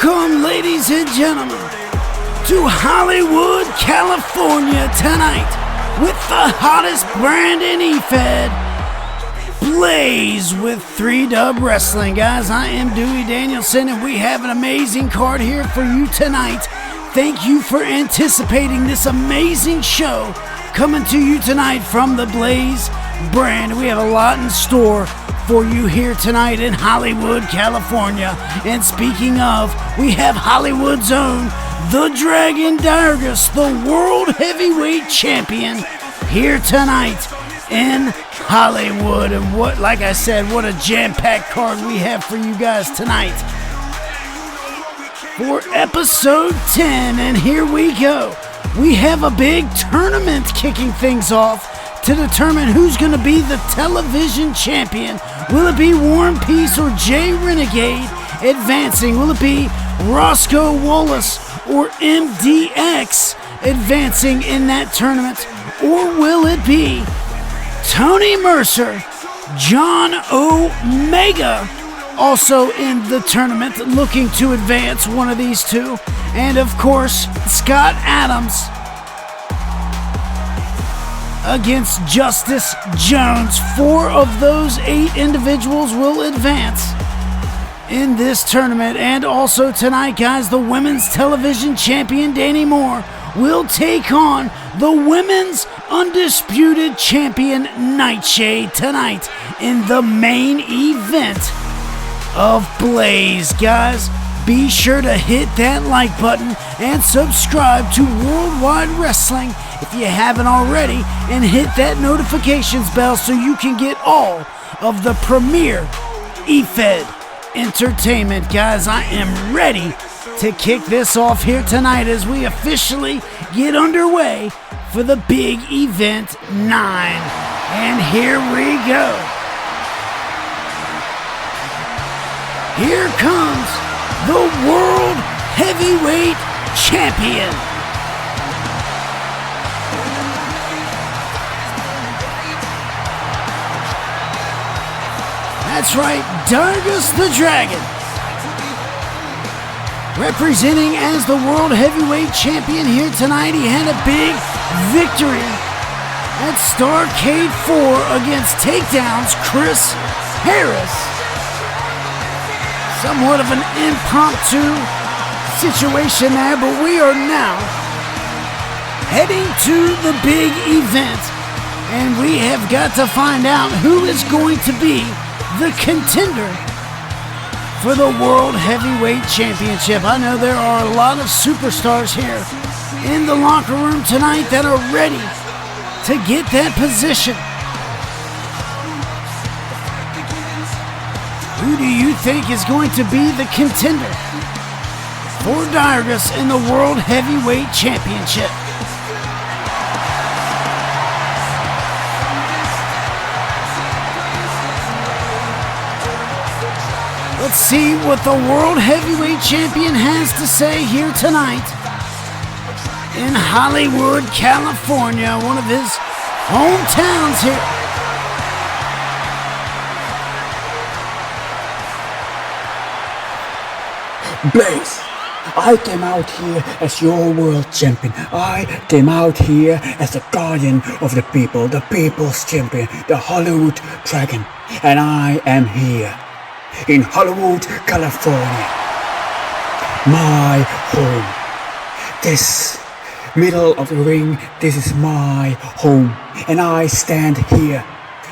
Welcome, ladies and gentlemen, to Hollywood, California tonight with the hottest brand in Efed, Blaze with 3Dub Wrestling. Guys, I am Dewey Danielson, and we have an amazing card here for you tonight. Thank you for anticipating this amazing show coming to you tonight from the Blaze brand. We have a lot in store for you here tonight in Hollywood, California. And speaking of, we have Hollywood's own, the Dragon Dyrgos, the World Heavyweight Champion, here tonight in Hollywood. And what, like I said, what a jam-packed card we have for you guys tonight for episode 10. And here we go. We have a big tournament kicking things off to determine who's going to be the television champion. Will it be War and Peace or Jay Renegade advancing? Will it be Rosco, Wallace, or MDX advancing in that tournament? Or will it be Tony Mercer, John Omega, also in the tournament, looking to advance one of these two? And of course, Scott Adams against Justice Jones. 4 of those 8 individuals will advance in this tournament. And also tonight, guys, the women's television champion Dani Moire will take on the women's undisputed champion Nightshade tonight in the main event of Blaze. Guys, be sure to hit that like button and subscribe to Worldwide Wrestling if you haven't already, and hit that notifications bell so you can get all of the premier Efed entertainment. Guys, I am ready to kick this off here tonight as we officially get underway for the big event 9. And here we go. Here comes the World Heavyweight Champion. That's right, Dyrgos the Dragon, representing as the World Heavyweight Champion here tonight. He had a big victory at Starrcade 4 against Takedown's Chris Harris. Somewhat of an impromptu situation there, but we are now heading to the big event, and we have got to find out who is going to be the contender for the World Heavyweight Championship. I know there are a lot of superstars here in the locker room tonight that are ready to get that position. Who do you think is going to be the contender for Dyrgos in the World Heavyweight Championship? Let's see what the World Heavyweight Champion has to say here tonight in Hollywood, California, one of his hometowns here. Blaze, I came out here as your world champion. I came out here as the guardian of the people, the people's champion, the Hollywood Dragon. And I am here in Hollywood, California, my home. This middle of the ring, this is my home. And I stand here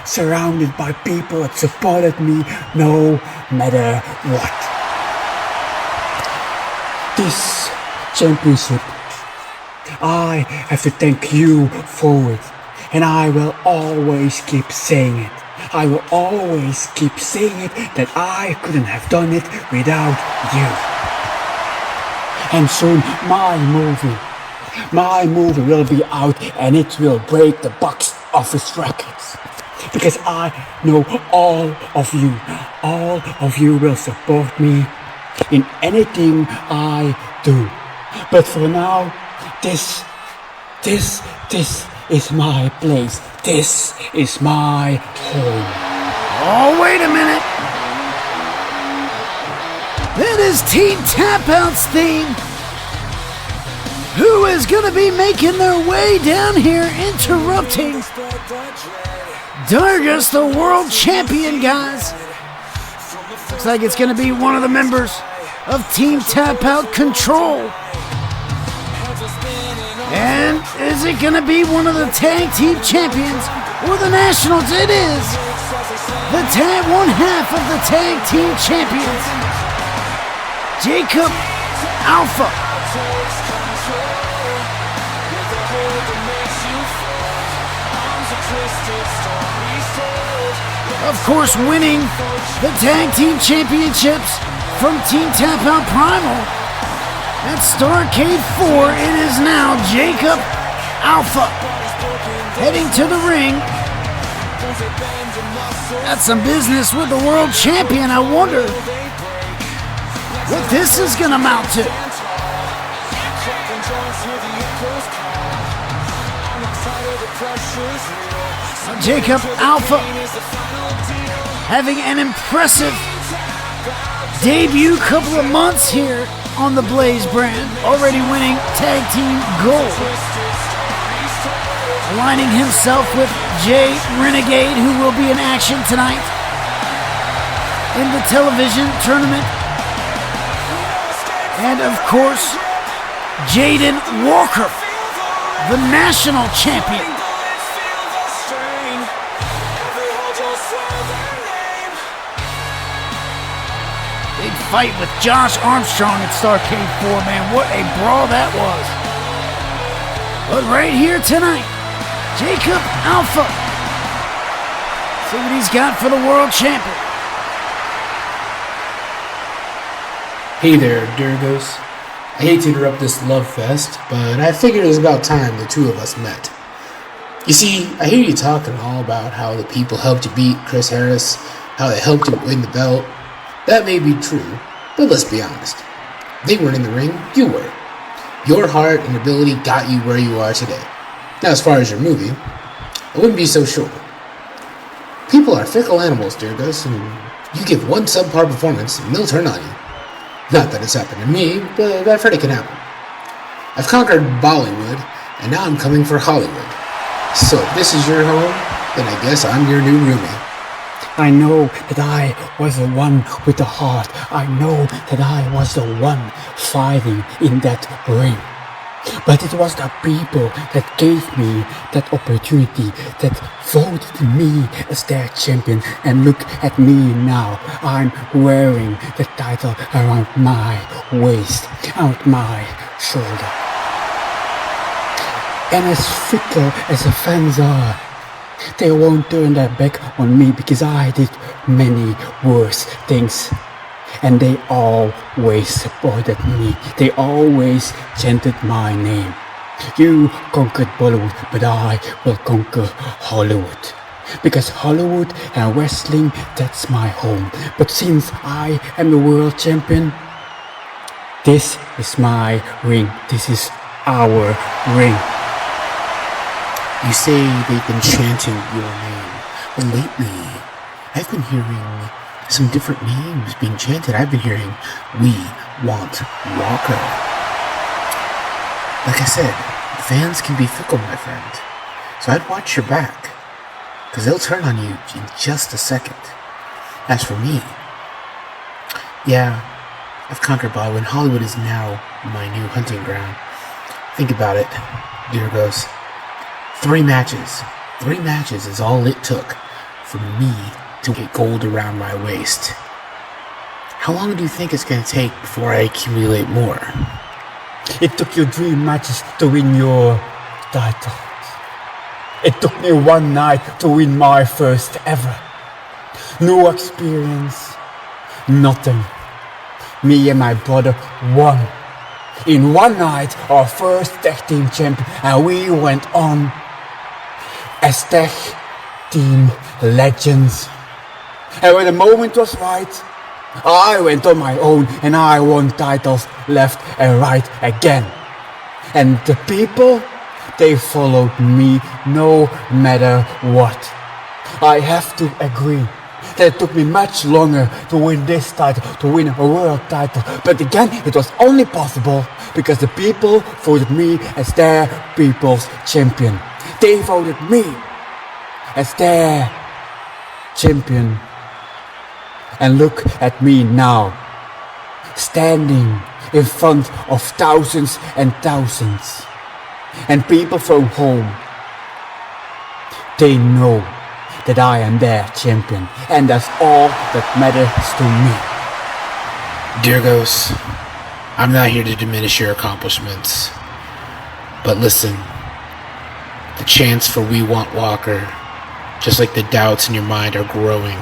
surrounded by people that supported me no matter what. This championship, I have to thank you for it, and I will always keep saying it. I will always keep saying it that I couldn't have done it without you. And soon my movie will be out, and it will break the box office records. Because I know all of you will support me in anything I do. But for now, this is my place. This is my home. Oh, wait a minute. That is Team Tap Out's theme. Who is going to be making their way down here, interrupting Dyrgos, the world champion, guys? Looks like it's going to be one of the members of Team Tap Out Control. And is it going to be one of the tag team champions or the nationals? It is one half of the tag team champions, Jacob Alpha. Of course, winning the tag team championships from Team Tap Out Primal. At Starrcade 4, it is now Jacob Alpha heading to the ring. Got some business with the world champion. I wonder what this is going to amount to. Jacob Alpha having an impressive debut couple of months here on the Blaze brand, already winning tag team gold. Aligning himself with Renegade, who will be in action tonight in the television tournament. And of course, Jayden Walker, the national champion. Big fight with Josh Armstrong at Starrcade 4, man. What a brawl that was. But right here tonight, Jacob Alpha. See what he's got for the world champion. Hey there, Dyrgos. I hate to interrupt this love fest, but I figured it was about time the two of us met. You see, I hear you talking all about how the people helped you beat Chris Harris, how they helped you win the belt. That may be true, but let's be honest. They weren't in the ring, you were. Your heart and ability got you where you are today. Now, as far as your movie, I wouldn't be so sure. People are fickle animals, Dyrgos, and you give one subpar performance and they'll turn on you. Not that it's happened to me, but I've heard it can happen. I've conquered Bollywood, and now I'm coming for Hollywood. So if this is your home, then I guess I'm your new roomie. I know that I was the one with the heart. I know that I was the one fighting in that ring. But it was the people that gave me that opportunity, that voted me as their champion. And look at me now. I'm wearing the title around my waist, around my shoulder. And as fickle as the fans are, they won't turn their back on me because I did many worse things. And they always supported me. They always chanted my name. You conquered Bollywood, but I will conquer Hollywood. Because Hollywood and wrestling, that's my home. But since I am the world champion, this is my ring. This is our ring. You say they've been chanting your name, but lately I've been hearing some different names being chanted. I've been hearing, "We want Walker." Like I said, fans can be fickle, my friend. So I'd watch your back, because they'll turn on you in just a second. As for me, yeah, I've conquered Bollywood. Hollywood is now my new hunting ground. Think about it, Dyrgos. 3 matches. 3 matches is all it took for me to get gold around my waist. How long do you think it's going to take before I accumulate more? It took you 3 matches to win your title. It took me 1 night to win my first ever. No experience, nothing. Me and my brother won. In 1 night, our first tag team champion, and we went on as tag team legends. And when the moment was right, I went on my own and I won titles left and right again. And the people, they followed me no matter what. I have to agree That it took me much longer to win this title, to win a world title. But again, it was only possible because the people voted me as their people's champion. They voted me as their champion. And look at me now, standing in front of thousands and thousands. And people from home, they know that I am their champion, and that's all that matters to me. Dyrgos, I'm not here to diminish your accomplishments, but listen, the chance for We Want Walker, just like the doubts in your mind, are growing.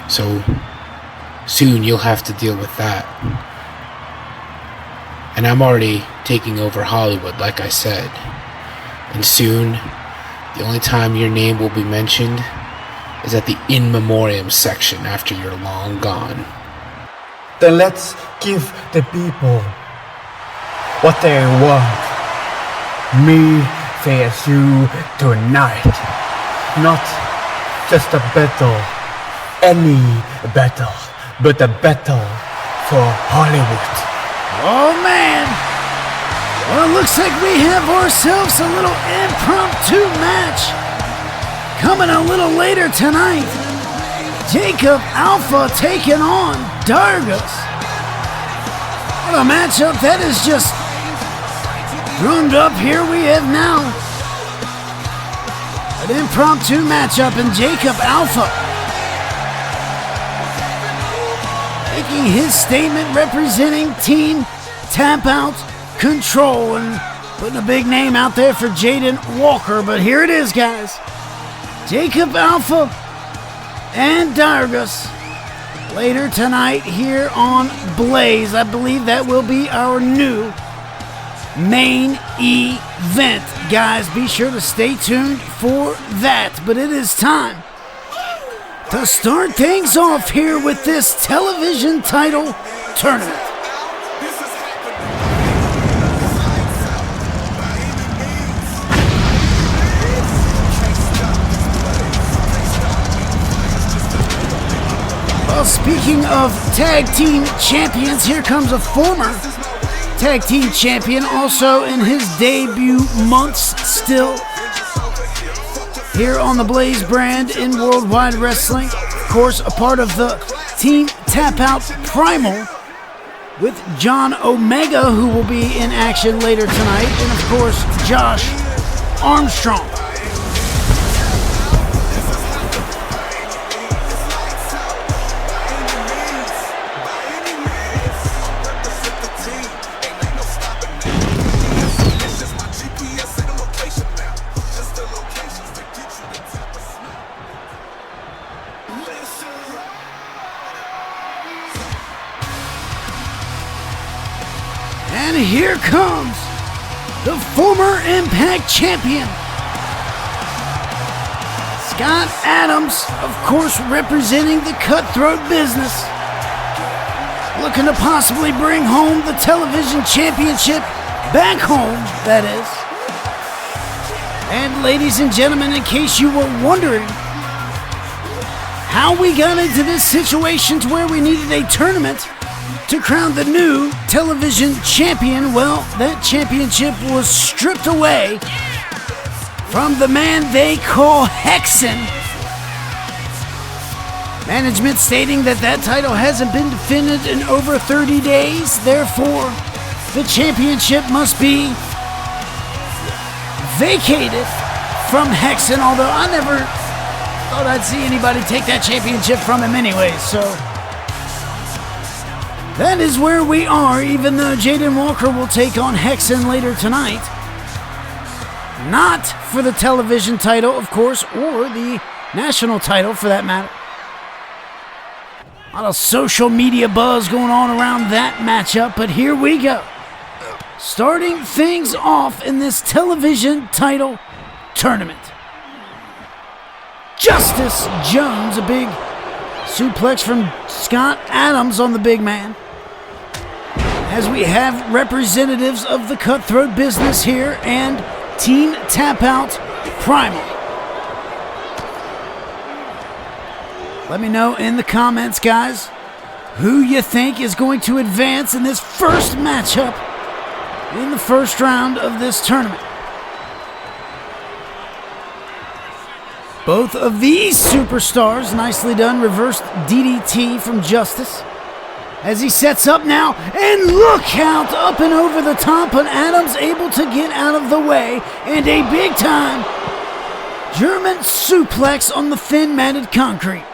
So soon you'll have to deal with that. And I'm already taking over Hollywood, like I said. And soon, the only time your name will be mentioned is at the In Memoriam section after you're long gone. Then let's give the people what they want. Me versus you tonight. Not just a battle, any battle, but a battle for Hollywood. Oh man! Well, it looks like we have ourselves a little impromptu match coming a little later tonight. Jacob Alpha taking on Dyrgos. What a matchup that is just drummed up. Here we have now an impromptu matchup, and Jacob Alpha making his statement, representing Team Tap Out Control and putting a big name out there for Jayden Walker. But here it is, guys. Jacob Alpha and Dyrgos later tonight here on Blaze. I believe that will be our new main event. Guys, be sure to stay tuned for that. But it is time to start things off here with this television title tournament. Well, speaking of tag team champions, here comes a former tag team champion, also in his debut months still here on the Blaze brand in Worldwide Wrestling. Of course, a part of the Team Tap Out Primal with John Omega, who will be in action later tonight, and of course, Josh Armstrong. And here comes the former Impact champion, Scott Adams, of course representing the Cutthroat business, looking to possibly bring home the television championship back home, that is. And ladies and gentlemen, in case you were wondering how we got into this situation to where we needed a tournament to crown the new television champion, well, that championship was stripped away from the man they call Hexen. Management stating that that title hasn't been defended in over 30 days, therefore the championship must be vacated from Hexen, although I never thought I'd see anybody take that championship from him anyway, so that is where we are, even though Jayden Walker will take on Hexen later tonight. Not for the television title, of course, or the national title for that matter. A lot of social media buzz going on around that matchup, but here we go. Starting things off in this television title tournament. Justice Jones, a big suplex from Scott Adams on the big man. As we have representatives of the Cutthroat business here and Team Tap Out Primal. Let me know in the comments, guys, who you think is going to advance in this first matchup in the first round of this tournament. Both of these superstars, nicely done, reversed DDT from Justice. As he sets up now, and look out, up and over the top, but Adams able to get out of the way, and a big-time German suplex on the thin matted concrete.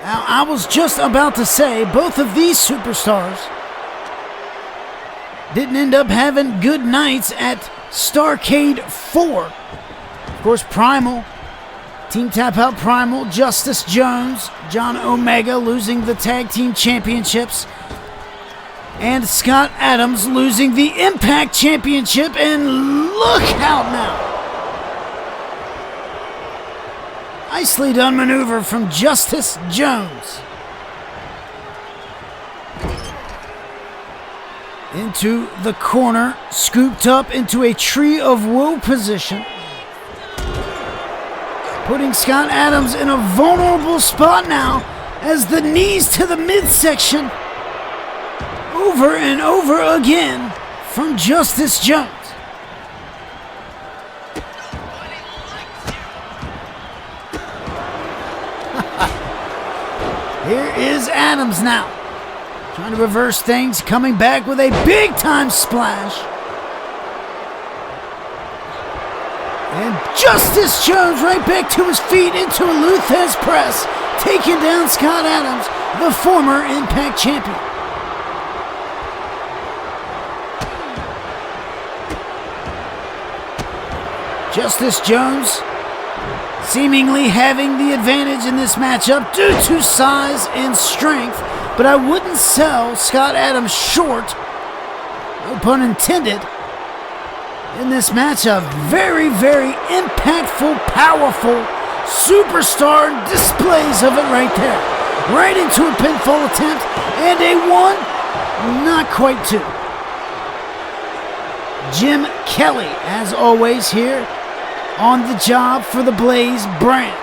Now, I was just about to say, both of these superstars didn't end up having good nights at Starrcade 4. Of course, Primal, Team Tap Out Primal, Justice Jones, John Omega losing the Tag Team Championships, and Scott Adams losing the Impact Championship, and look out now! Nicely done maneuver from Justice Jones. Into the corner, scooped up into a Tree of Woe position, putting Scott Adams in a vulnerable spot now as the knees to the midsection over and over again from Justice Jones. Here is Adams now, trying to reverse things, coming back with a big-time splash. And Justice Jones right back to his feet into a Luthez press, taking down Scott Adams, the former Impact Champion. Justice Jones seemingly having the advantage in this matchup due to size and strength, but I wouldn't sell Scott Adams short, no pun intended, in this matchup. Very, very impactful, powerful, superstar displays of it right there. Right into a pinfall attempt, and a one, not quite two. Jim Kelly, as always, here on the job for the Blaze brand.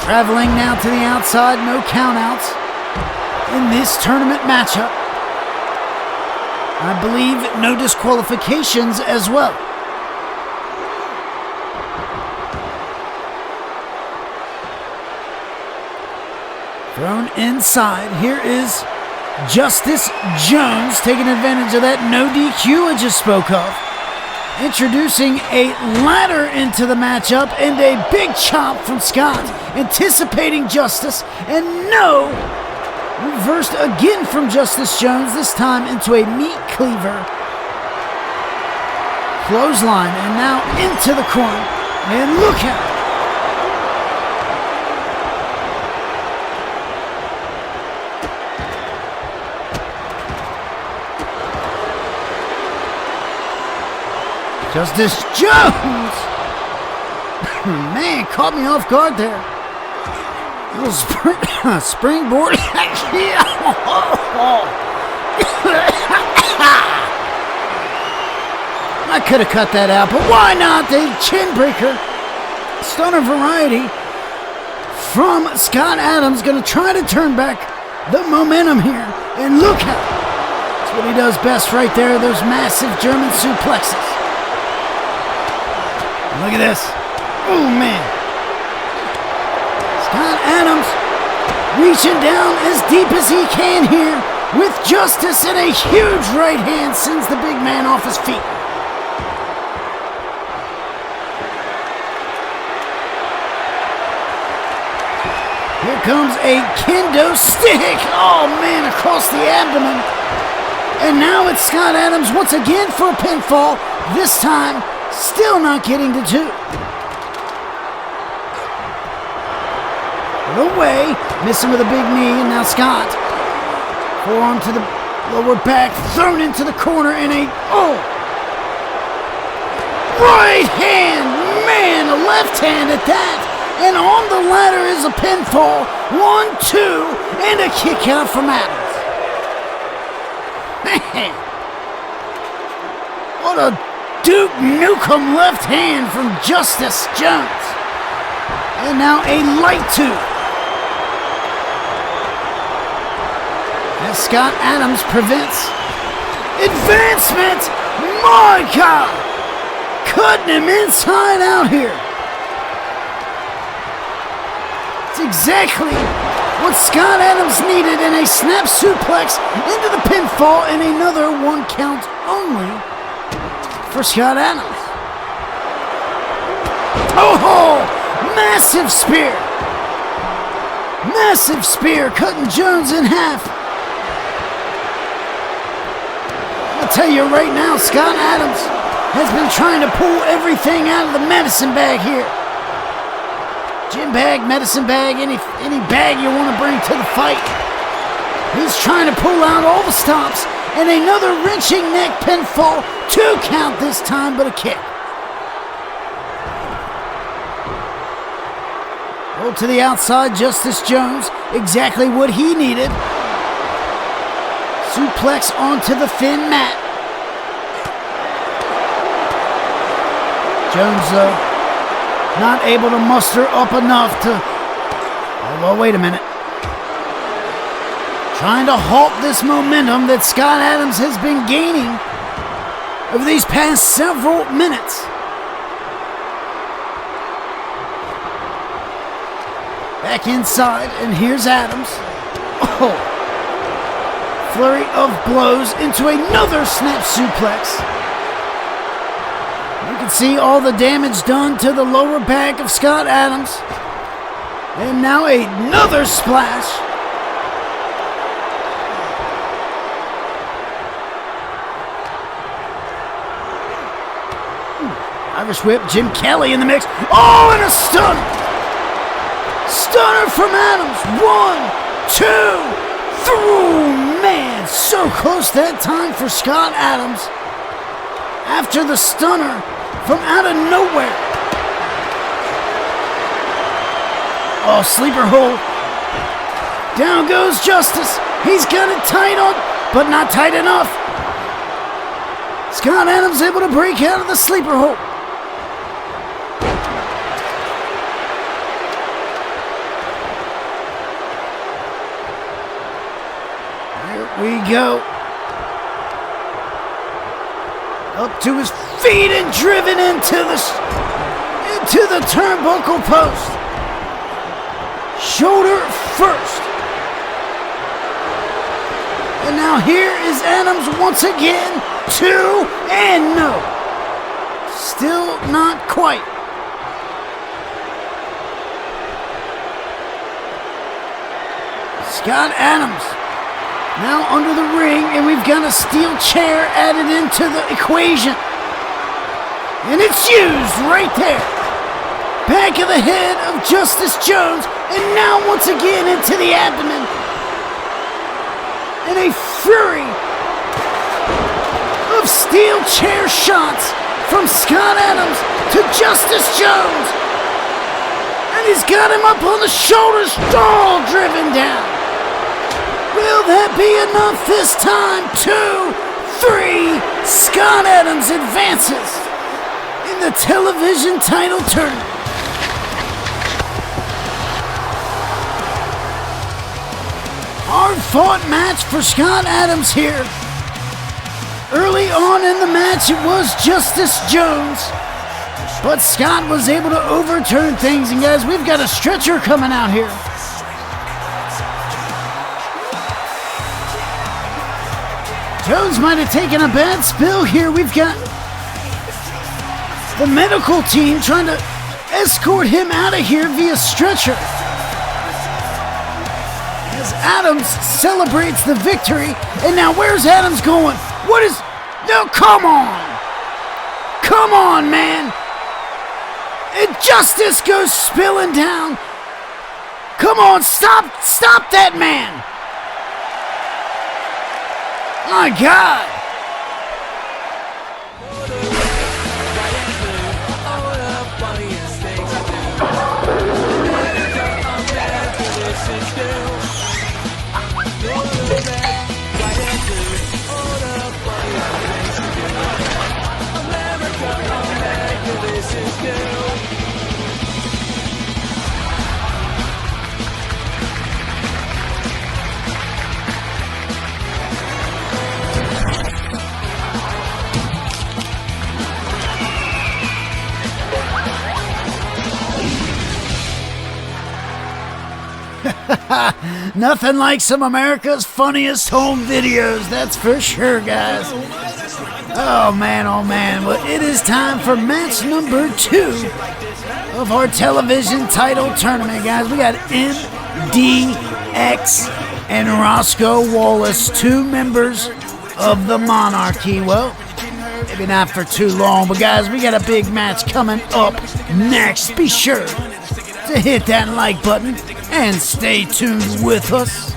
Traveling now to the outside, no countouts in this tournament matchup. I believe no disqualifications as well. Thrown inside, here is Justice Jones taking advantage of that no DQ I just spoke of. Introducing a ladder into the matchup and a big chop from Scott. Anticipating Justice, and no! Reversed again from Justice Jones, this time into a meat cleaver. Clothesline, and now into the corner. And look out! Justice Jones! Man, caught me off guard there. A little springboard. I could have cut that out, but why not? The chin breaker. Stunner variety from Scott Adams. Going to try to turn back the momentum here. And look out. That's what he does best right there. Those massive German suplexes. Look at this. Oh, man. Scott Adams reaching down as deep as he can here with Justice, and a huge right hand sends the big man off his feet. Here comes a kendo stick. Oh, man, across the abdomen. And now it's Scott Adams once again for a pinfall. This time, still not getting to two. Away, missing with a big knee, and now Scott. Forearm to the lower back, thrown into the corner, and a, right hand, man, a left hand at that. And on the ladder is a pinfall, 1-2, and a kick out from Adams. Man, what a Duke Nukem left hand from Justice Jones. And now a light tube. As Scott Adams prevents advancement. My God! Cutting him inside out here. It's exactly what Scott Adams needed in a snap suplex into the pinfall and another 1 count only for Scott Adams. Oh, massive spear. Massive spear cutting Jones in half. I'll tell you right now, Scott Adams has been trying to pull everything out of the medicine bag here. Gym bag, medicine bag, any bag you want to bring to the fight. He's trying to pull out all the stops, and another wrenching neck pinfall. 2 count this time, but a kick. Roll to the outside, Justice Jones. Exactly what he needed. Suplex onto the thin mat. Jones, not able to muster up enough to... Although, wait a minute. Trying to halt this momentum that Scott Adams has been gaining over these past several minutes. Back inside, and here's Adams. Oh! Flurry of blows into another snap suplex. You can see all the damage done to the lower back of Scott Adams. And now another splash. Irish whip, Jim Kelly in the mix. Oh, and a stunner. Stunner from Adams. 1, 2, 3. Man, so close that time for Scott Adams. After the stunner from out of nowhere. Oh, sleeper hold. Down goes Justice. He's got it tight on, but not tight enough. Scott Adams able to break out of the sleeper hold. We go. Up to his feet and driven into the turnbuckle post. Shoulder first. And now here is Adams once again. 2 and no. Still not quite. Scott Adams. Now under the ring, and we've got a steel chair added into the equation. And it's used right there. Back of the head of Justice Jones, and now once again into the abdomen. And a fury of steel chair shots from Scott Adams to Justice Jones. And he's got him up on the shoulders, all driven down. Will that be enough this time? 2, 3. Scott Adams advances in the television title tournament. Hard-fought match for Scott Adams here. Early on in the match, it was Justice Jones. But Scott was able to overturn things. And guys, we've got a stretcher coming out here. Jones might have taken a bad spill here. We've got the medical team trying to escort him out of here via stretcher. As Adams celebrates the victory. And now where's Adams going? What is... No, come on. Come on, man. And Justice goes spilling down. Come on, stop that man. My God! Nothing like some America's funniest home videos, that's for sure, guys. Oh man, well, it is time for match number 2 of our television title tournament, guys. We got MDX and Rosco Wallace, 2 members of the Monarchy. Well, maybe not for too long, but guys, we got a big match coming up next. Be sure to hit that like button and stay tuned with us.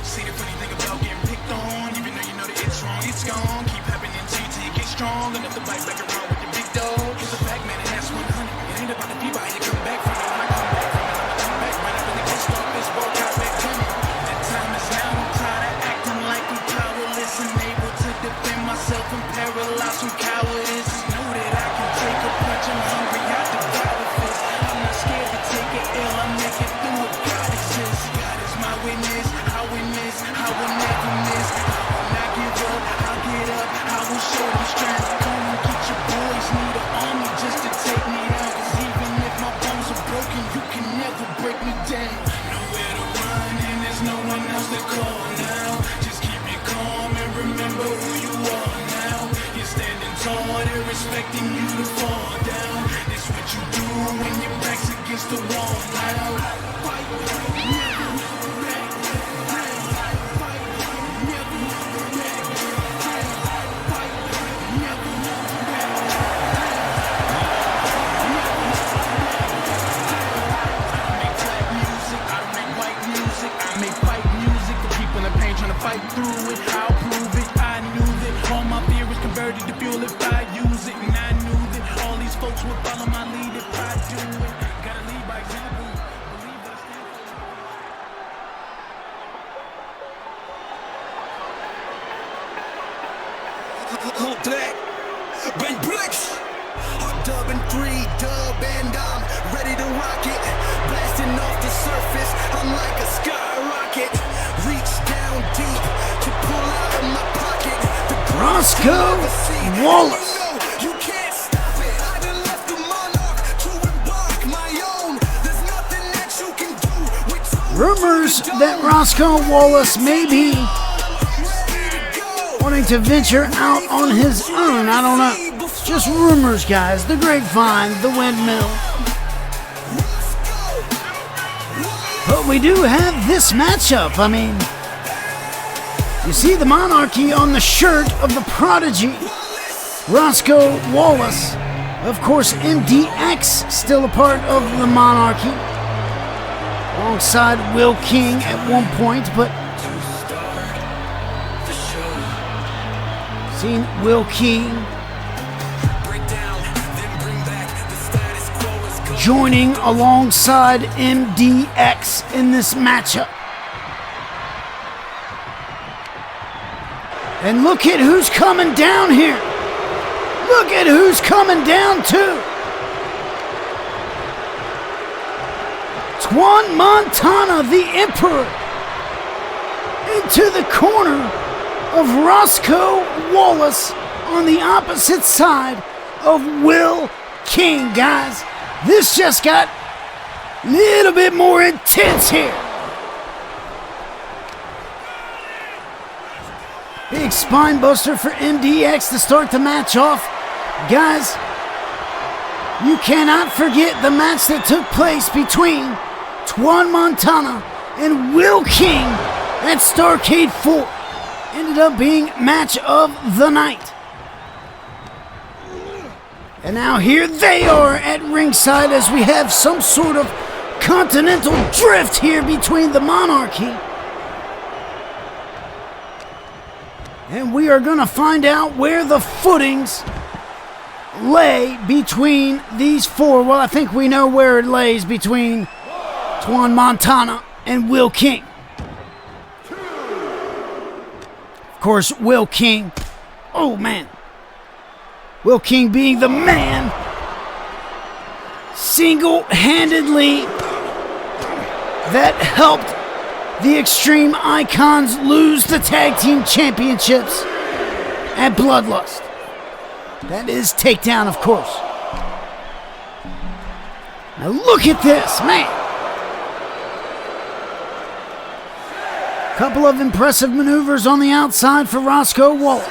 Rosco Wallace. Rumors that Rosco Wallace may be wanting to venture out on his own. I don't know. It's just rumors, guys. The grapevine, the windmill. But we do have this matchup. I mean, you see the Monarchy on the shirt of the Prodigy, Rosco Wallace. Of course, MDX still a part of the Monarchy, alongside Will King at one point, but seen Will King joining alongside MDX in this matchup. And look at who's coming down here. Look at who's coming down too. Juan Montana, the Emperor, into the corner of Rosco Wallace on the opposite side of Will King, guys. This just got a little bit more intense here. Big spine buster for MDX to start the match off. Guys, you cannot forget the match that took place between Juan Montana and Will King at Starrcade 4. Ended up being match of the night. And now here they are at ringside as we have some sort of continental drift here between the Monarchy. And we are going to find out where the footings lay between these four. Well, I think we know where it lays between Juan Montana and Will King. Of course, Will King. Oh, man. Will King being the man. Single-handedly that helped the Extreme Icons lose the Tag Team Championships at Bloodlust. That is Takedown, of course. Now look at this, man. Couple of impressive maneuvers on the outside for Rosco Wallace.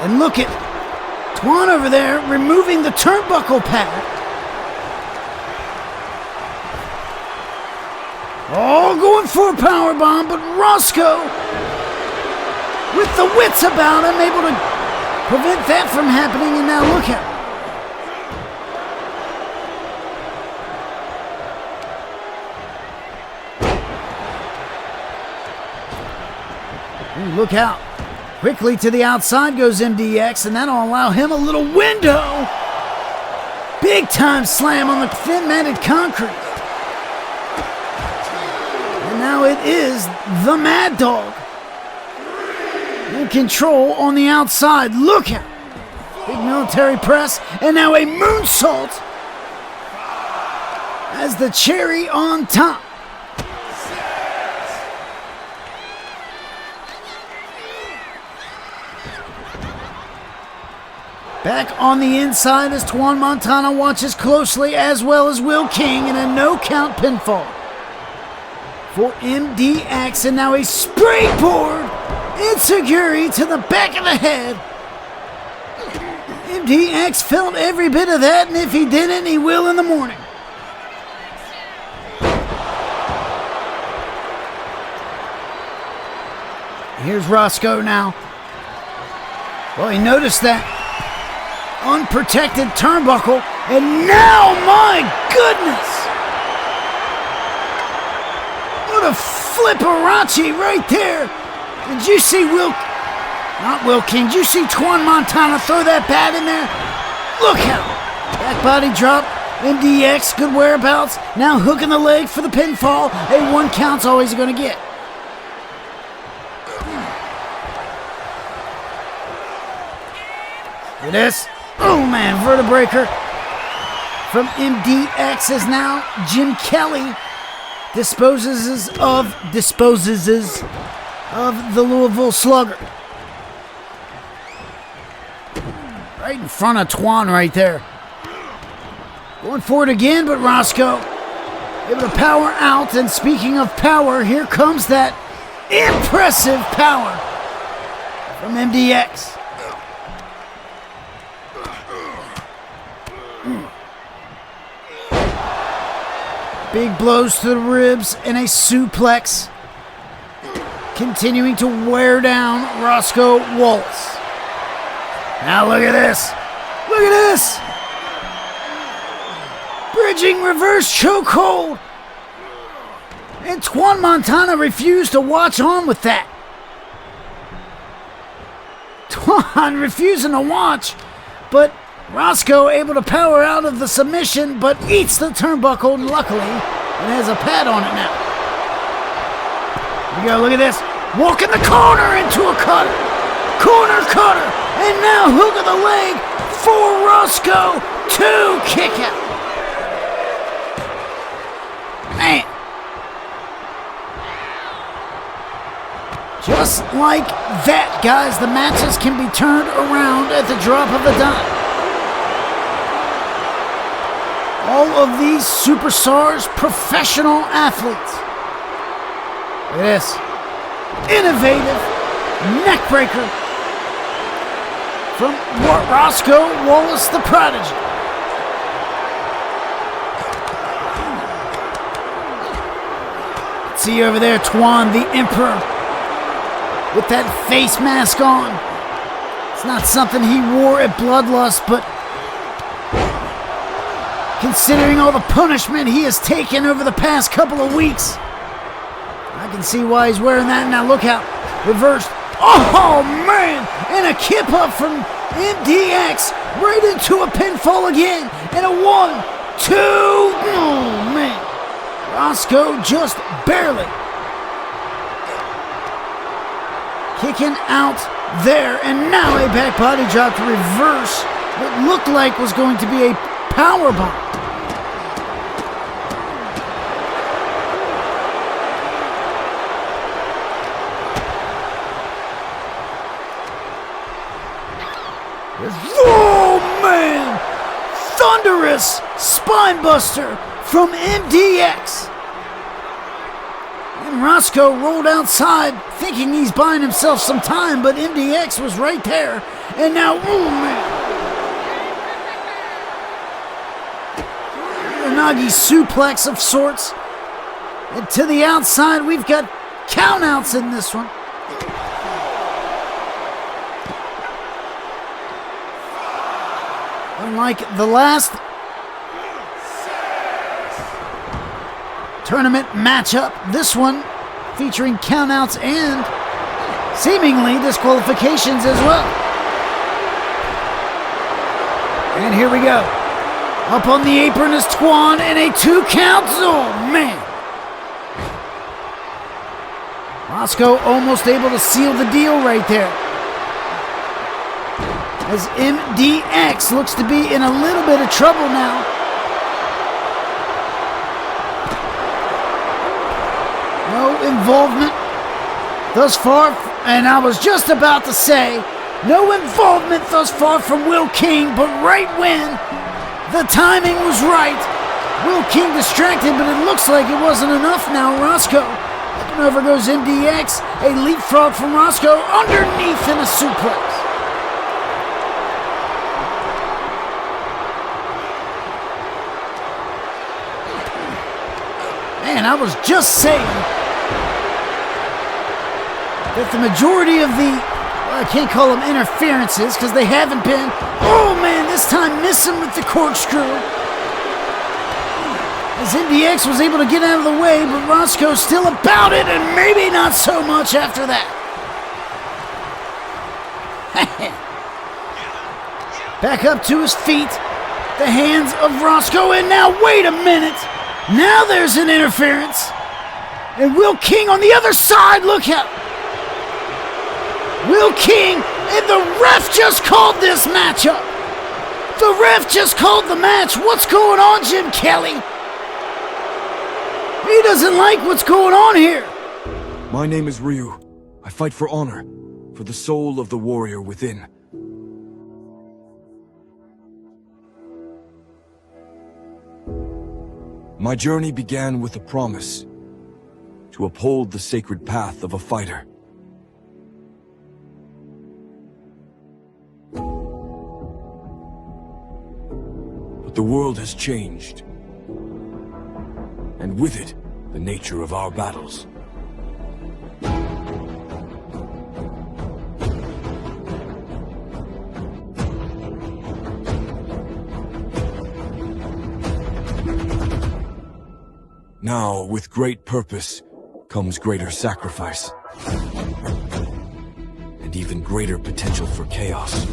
And look at Twan over there removing the turnbuckle pad. Oh, going for a powerbomb, but Rosco, with the wits about him, able to prevent that from happening, and now look out. Ooh, look out. Quickly to the outside goes MDX, and that'll allow him a little window. Big time slam on the thin matted concrete. And now it is the Mad Dog in control on the outside. Look out. Big military press, and now a moonsault as the cherry on top. Back on the inside as Twan Montana watches closely, as well as Will King, in a no-count pinfall for MDX, and now a springboard enziguri to the back of the head. MDX felt every bit of that, and if he didn't, he will in the morning. Here's Rosco now. Well, he noticed that unprotected turnbuckle, and now, my goodness! What a flipperacci right there! Did you see not Will King, did you see Twan Montana throw that pad in there? Look out! Back body drop, MDX, good whereabouts, now hooking the leg for the pinfall. Hey, one count's always going to get. Look at this. Oh man, vertebreaker from MDX is now Jim Kelly disposes of the Louisville Slugger. Right in front of Twan right there. Going for it again, but Rosco able to power out, and speaking of power, here comes that impressive power from MDX. Big blows to the ribs and a suplex, continuing to wear down Rosco Wallace. Now look at this. Look at this. Bridging reverse chokehold. And Twan Montana refused to watch on with that. Twan refusing to watch, but Rosco able to power out of the submission, but eats the turnbuckle, luckily, and has a pad on it now. Here we go, look at this. Walking the corner into a cutter. Corner cutter. And now hook of the leg for Rosco. 2 kick out. Man. Just like that, guys, the matches can be turned around at the drop of a dime. All of these superstars, professional athletes. Look at this. Innovative neckbreaker from Rosco Wallace, the Prodigy. See over there, Twan, the Emperor, with that face mask on. It's not something he wore at Bloodlust, but considering all the punishment he has taken over the past couple of weeks, I can see why he's wearing that. Now look out. Reversed. Oh, man. And a kip up from MDX right into a pinfall again. And a 1, 2. Oh, man. Rosco just barely kicking out there. And now a back body drop to reverse what looked like was going to be a powerbomb. Oh man! Thunderous spinebuster from MDX. And Rosco rolled outside, thinking he's buying himself some time, but MDX was right there. And now, oh man. Unagi suplex of sorts. And to the outside, we've got countouts in this one. Unlike the last tournament matchup, this one featuring countouts and seemingly disqualifications as well. And here we go. Up on the apron is Twan in a 2 count. Oh man. Rosco almost able to seal the deal right there. As MDX looks to be in a little bit of trouble now. No involvement thus far, and I was just about to say, no involvement thus far from Will King, but right when the timing was right, Will King distracted, but it looks like it wasn't enough now. Rosco, looking over goes MDX, a leapfrog from Rosco, underneath in a suplex. Man, I was just saying that the majority of the, I can't call them interferences because they haven't been. Oh man, this time missing with the corkscrew. As MDX was able to get out of the way, but Roscoe's still about it, and maybe not so much after that. Back up to his feet, the hands of Rosco, and now wait a minute. Now there's an interference. And Will King on the other side, look out. Will King, and the ref just called this matchup. The ref just called the match. What's going on, Jim Kelly? He doesn't like what's going on here. My name is Ryu. I fight for honor, for the soul of the warrior within. My journey began with a promise to uphold the sacred path of a fighter. But the world has changed, and with it, the nature of our battles. Now, with great purpose, comes greater sacrifice. And even greater potential for chaos.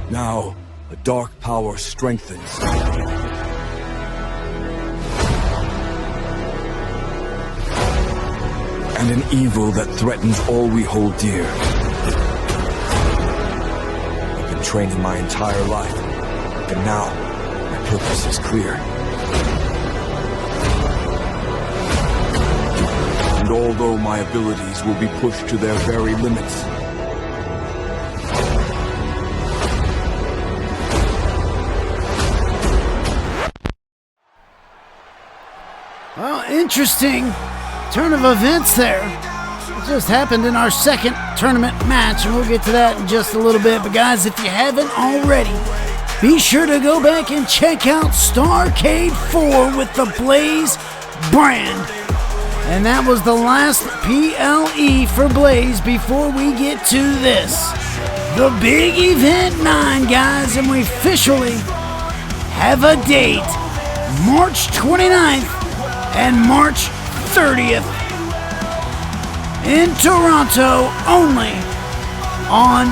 Now, a dark power strengthens. And an evil that threatens all we hold dear. Training my entire life, and now my purpose is clear. And although my abilities will be pushed to their very limits, well, interesting turn of events there. Just happened in our second tournament match, and we'll get to that in just a little bit. But guys, if you haven't already, be sure to go back and check out Starrcade 4 with the Blaze brand. And that was the last PLE for Blaze before we get to this, the big event 9, guys, and we officially have a date, March 29th and March 30th. In Toronto, only on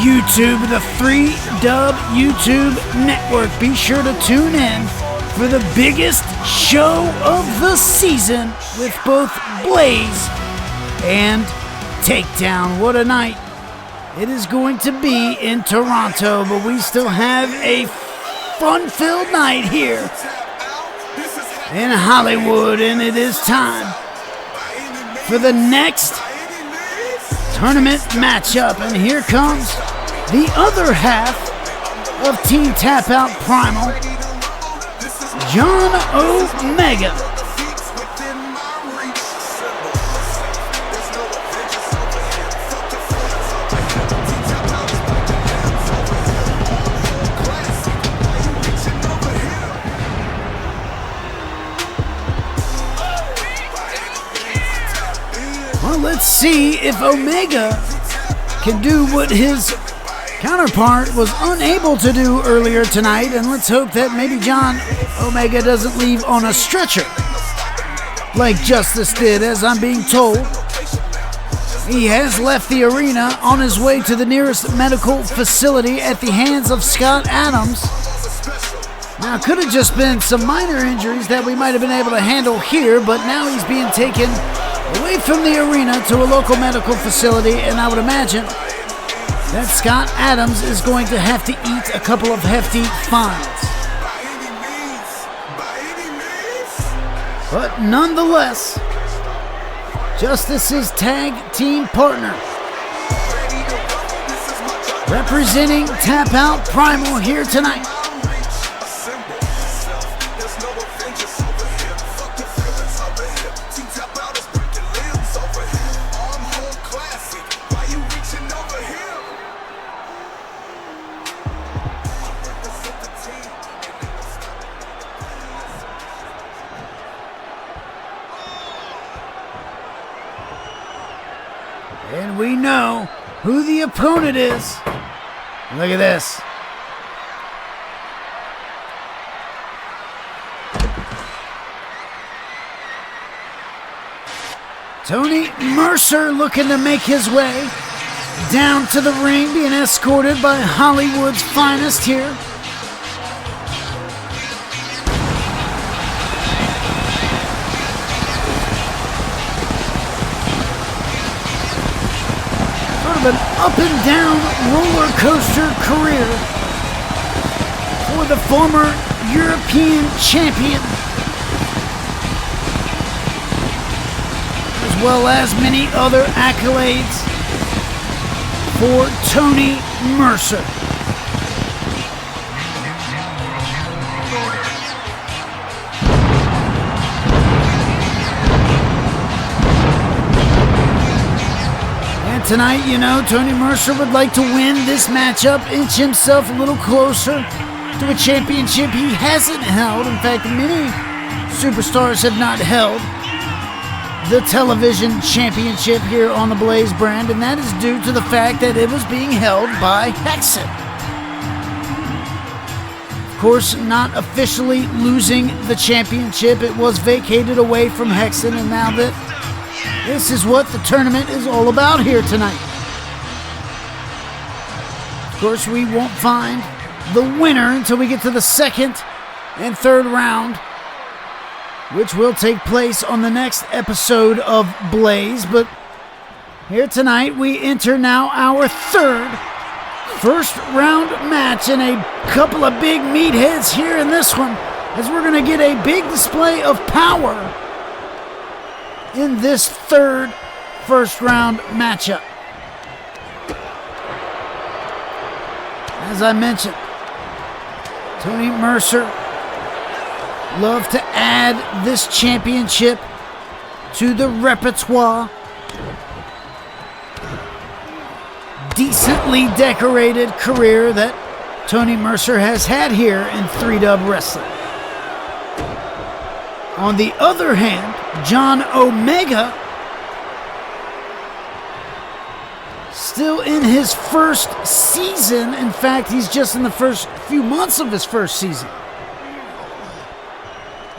YouTube, the 3Dub YouTube network. Be sure to tune in for the biggest show of the season with both Blaze and Takedown. What a night it is going to be in Toronto, but we still have a fun-filled night here in Hollywood, and it is time for the next tournament matchup. And here comes the other half of Team Tap Out Primal, John Omega. Well, let's see if Omega can do what his counterpart was unable to do earlier tonight, and let's hope that maybe John Omega doesn't leave on a stretcher like Justice did, as I'm being told. He has left the arena on his way to the nearest medical facility at the hands of Scott Adams. Now, it could have just been some minor injuries that we might have been able to handle here, but now he's being taken away from the arena to a local medical facility, and I would imagine that Scott Adams is going to have to eat a couple of hefty fines. But nonetheless, Justice's tag team partner, representing Tap Out Primal here tonight, and we know who the opponent is. Look at this. Tony Mercer looking to make his way down to the ring, being escorted by Hollywood's finest here. An up and down roller coaster career for the former European champion, as well as many other accolades for Tony Mercer. Tonight, you know, Tony Mercer would like to win this matchup, inch himself a little closer to a championship he hasn't held. In fact, many superstars have not held the television championship here on the Blaze brand, and that is due to the fact that it was being held by Hexen. Of course, not officially losing the championship, it was vacated away from Hexen, and now that this is what the tournament is all about here tonight. Of course, we won't find the winner until we get to the second and third round, which will take place on the next episode of Blaze. But here tonight, we enter now our third first round match, and a couple of big meatheads here in this one, as we're going to get a big display of power in this third first round matchup. As I mentioned, Tony Mercer loved to add this championship to the repertoire. Decently decorated career that Tony Mercer has had here in 3-Dub Wrestling. On the other hand, John Omega, still in his first season. In fact, he's just in the first few months of his first season.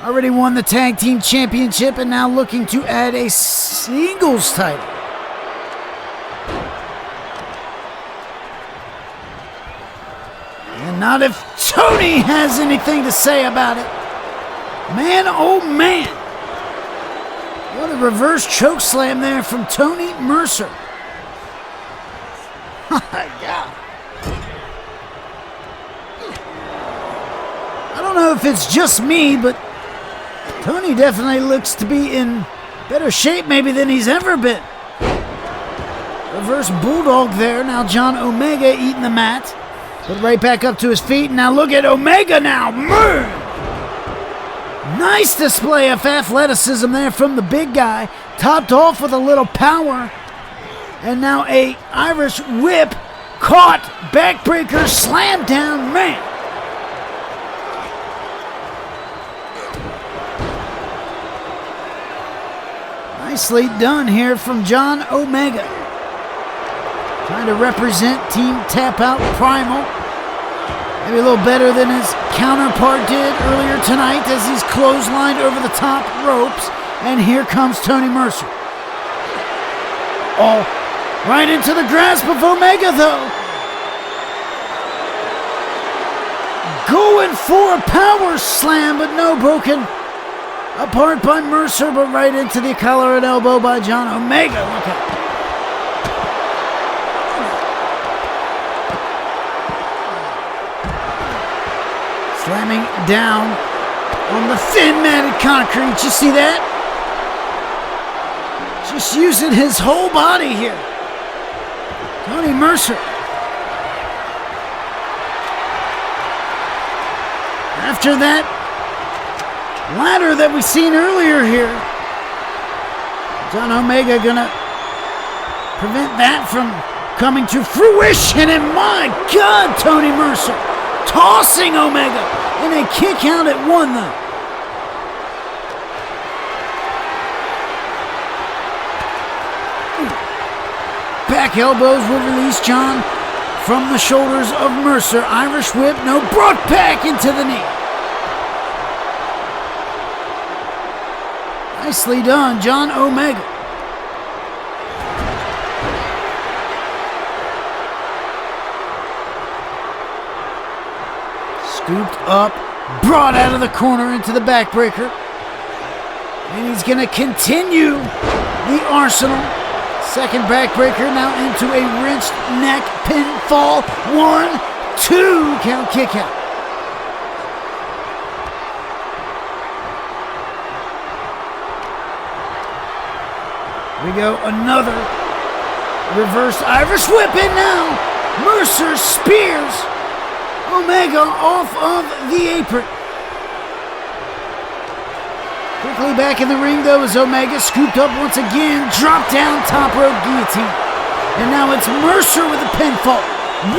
Already won the Tag Team Championship and now looking to add a singles title. And not if Tony has anything to say about it. Man, oh man. What a reverse choke slam there from Tony Mercer. My God. I don't know if it's just me, but Tony definitely looks to be in better shape maybe than he's ever been. Reverse bulldog there. Now John Omega eating the mat. But right back up to his feet. Now look at Omega now. Man! Nice display of athleticism there from the big guy. Topped off with a little power. And now a Irish whip. Caught. Backbreaker. Slammed down. Man. Nicely done here from John Omega. Trying to represent Team Tap Out Primal. Maybe a little better than his counterpart did earlier tonight as he's clotheslined over the top ropes. And here comes Tony Mercer. Oh, right into the grasp of Omega though. Going for a power slam, but no, broken apart by Mercer, but right into the collar and elbow by John Omega. Look out. Slamming down on the thin matted concrete. You see that? Just using his whole body here. Tony Mercer. After that ladder that we seen earlier here, John Omega gonna prevent that from coming to fruition. And my God, Tony Mercer tossing Omega in a kick out at one though. Back elbows will release John from the shoulders of Mercer. Irish whip, no, brought back into the knee. Nicely done, John Omega. Scooped up, brought out of the corner into the backbreaker. And he's going to continue the arsenal. Second backbreaker now into a wrenched neck pinfall. 1, 2, count kick out. We go another reverse Irish whip in now. Mercer spears Omega off of the apron. Quickly back in the ring though as Omega scooped up once again. Drop down top rope guillotine. And now it's Mercer with a pinfall. 1,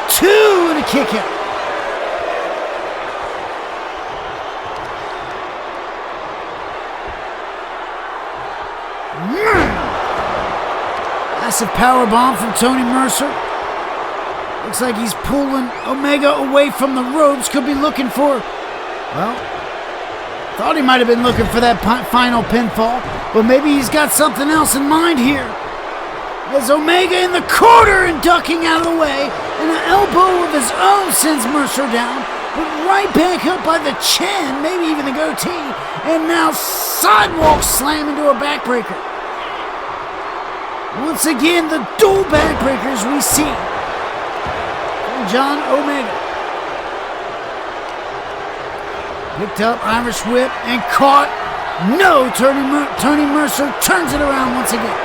2 and a kick out. Massive power bomb from Tony Mercer. Looks like he's pulling Omega away from the ropes. Could be looking for, well, thought he might have been looking for that final pinfall, but maybe he's got something else in mind here. As Omega in the corner and ducking out of the way, and an elbow of his own sends Mercer down, but right back up by the chin, maybe even the goatee, and now sidewalk slam into a backbreaker. Once again, the dual backbreakers we see from John Omega. Picked up, Irish whip, and caught. No, Tony Mercer turns it around once again.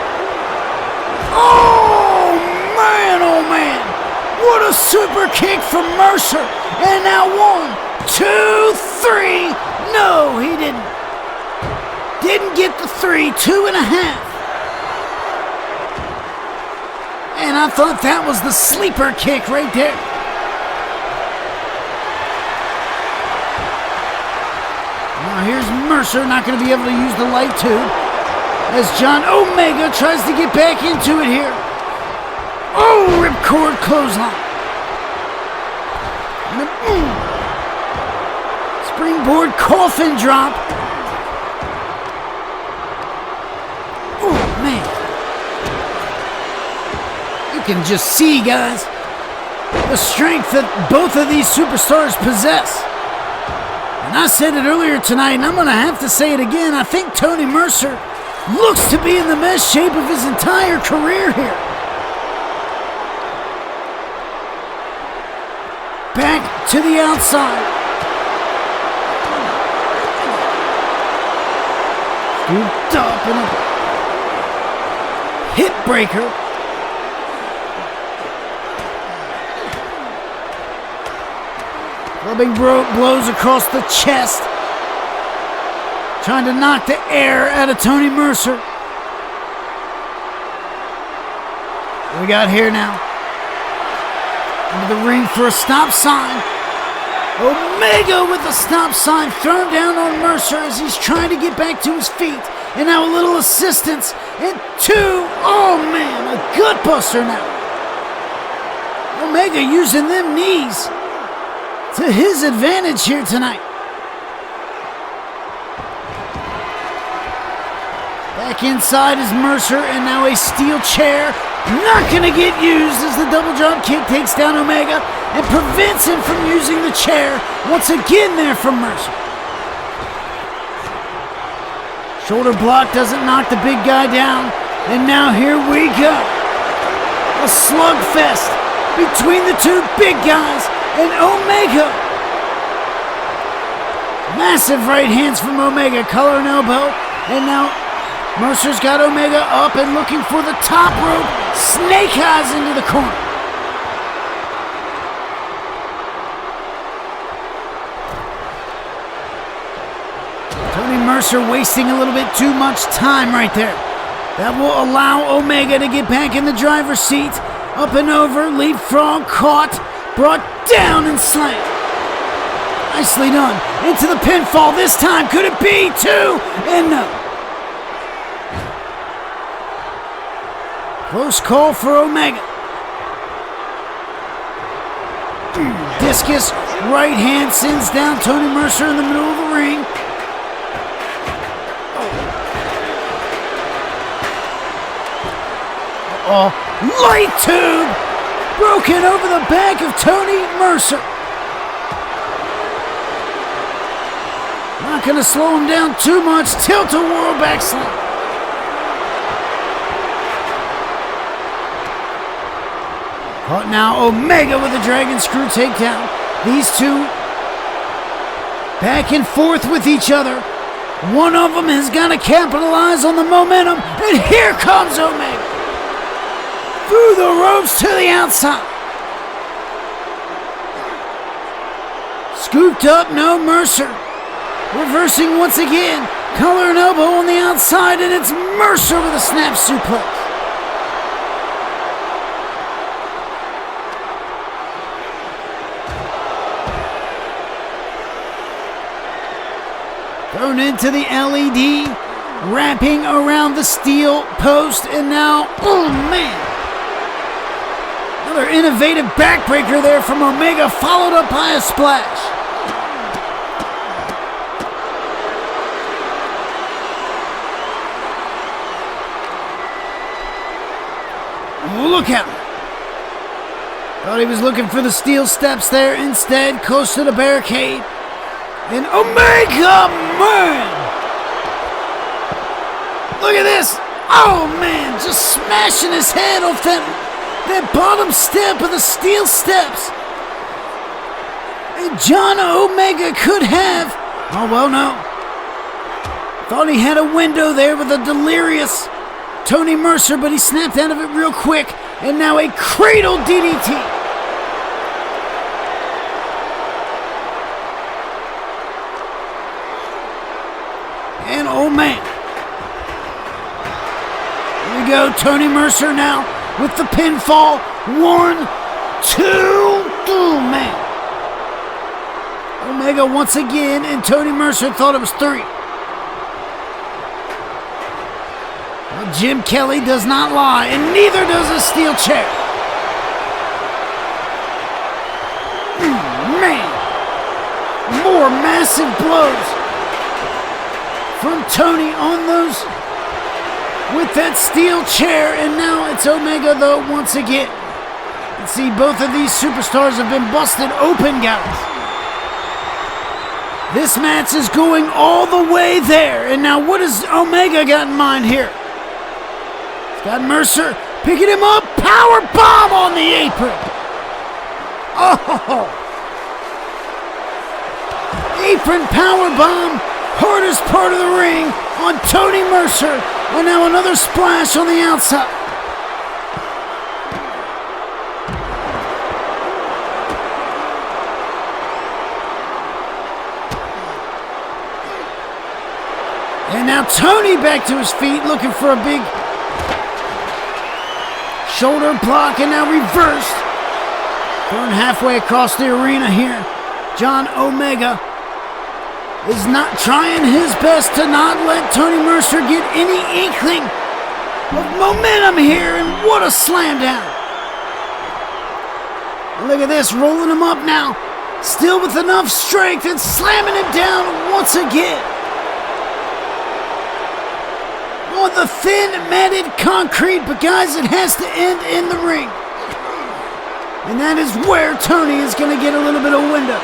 Oh man, what a super kick from Mercer. And now 1, 2, 3. No, he didn't. Didn't get the 3, 2.5. And I thought that was the sleeper kick right there. Now here's Mercer, not going to be able to use the light tube. As John Omega tries to get back into it here. Oh, ripcord clothesline. And springboard coffin drop. Oh, man. You can just see, guys, the strength that both of these superstars possess. And I said it earlier tonight, and I'm going to have to say it again. I think Tony Mercer looks to be in the best shape of his entire career here. Back to the outside. Scooped up in a hip breaker. Big blows across the chest. Trying to knock the air out of Tony Mercer. What we got here now? Into the ring for a stop sign. Omega with a stop sign thrown down on Mercer as he's trying to get back to his feet. And now a little assistance. And two. Oh man, a gut buster now. Omega using them knees to his advantage here tonight. Back inside is Mercer, and now a steel chair. Not going to get used as the double drop kick takes down Omega and prevents him from using the chair. Once again there from Mercer. Shoulder block doesn't knock the big guy down. And now here we go. A slugfest between the two big guys and Omega. Massive right hands from Omega, collar and elbow. And now Mercer's got Omega up and looking for the top rope. Snake eyes into the corner. Tony Mercer wasting a little bit too much time right there. That will allow Omega to get back in the driver's seat. Up and over, leapfrog, caught, brought down and slammed. Nicely done. Into the pinfall this time. Could it be two? And no. Close call for Omega. Discus right hand sends down Tony Mercer in the middle of the ring. Light tube broken over the back of Tony Mercer. Not going to slow him down too much. Tilt-a-whirl back slam. Caught now Omega with a dragon screw takedown. These two back and forth with each other. One of them has got to capitalize on the momentum. And here comes Omega. Through the ropes to the outside. Scooped up, no Mercer. Reversing once again. Collar and elbow on the outside, and it's Mercer with a snap suplex. Thrown into the LED, wrapping around the steel post, and now, oh man. Another innovative backbreaker there from Omega, followed up by a splash. Look out. Thought he was looking for the steel steps there. Instead, close to the barricade. And Omega, man! Look at this. Oh, man, just smashing his head off that bottom step of the steel steps. And John Omega could have. Oh, well, no. Thought he had a window there with a delirious Tony Mercer, but he snapped out of it real quick. And now a cradle DDT. And oh man. Here we go. Tony Mercer now with the pinfall. 1, 2, oh man. Omega once again, and Tony Mercer thought it was 3. Well, Jim Kelly does not lie, and neither does a steel chair. Man. More massive blows from Tony on those with that steel chair, and now it's Omega though once again. You can see both of these superstars have been busted open, guys. This match is going all the way there, and now what has Omega got in mind here? He's got Mercer picking him up, power bomb on the apron. Oh! Apron power bomb. Hardest part of the ring on Tony Mercer. And now another splash on the outside. now Tourney back to his feet, looking for a big shoulder block, and now reversed. Thrown halfway across the arena here. John Omega is not trying his best to not let Tony Mercer get any inkling of momentum here, and what a slam down. And look at this, rolling him up now. Still with enough strength and slamming him down once again. On the thin, matted concrete, but guys, it has to end in the ring. And that is where Tourney is going to get a little bit of window.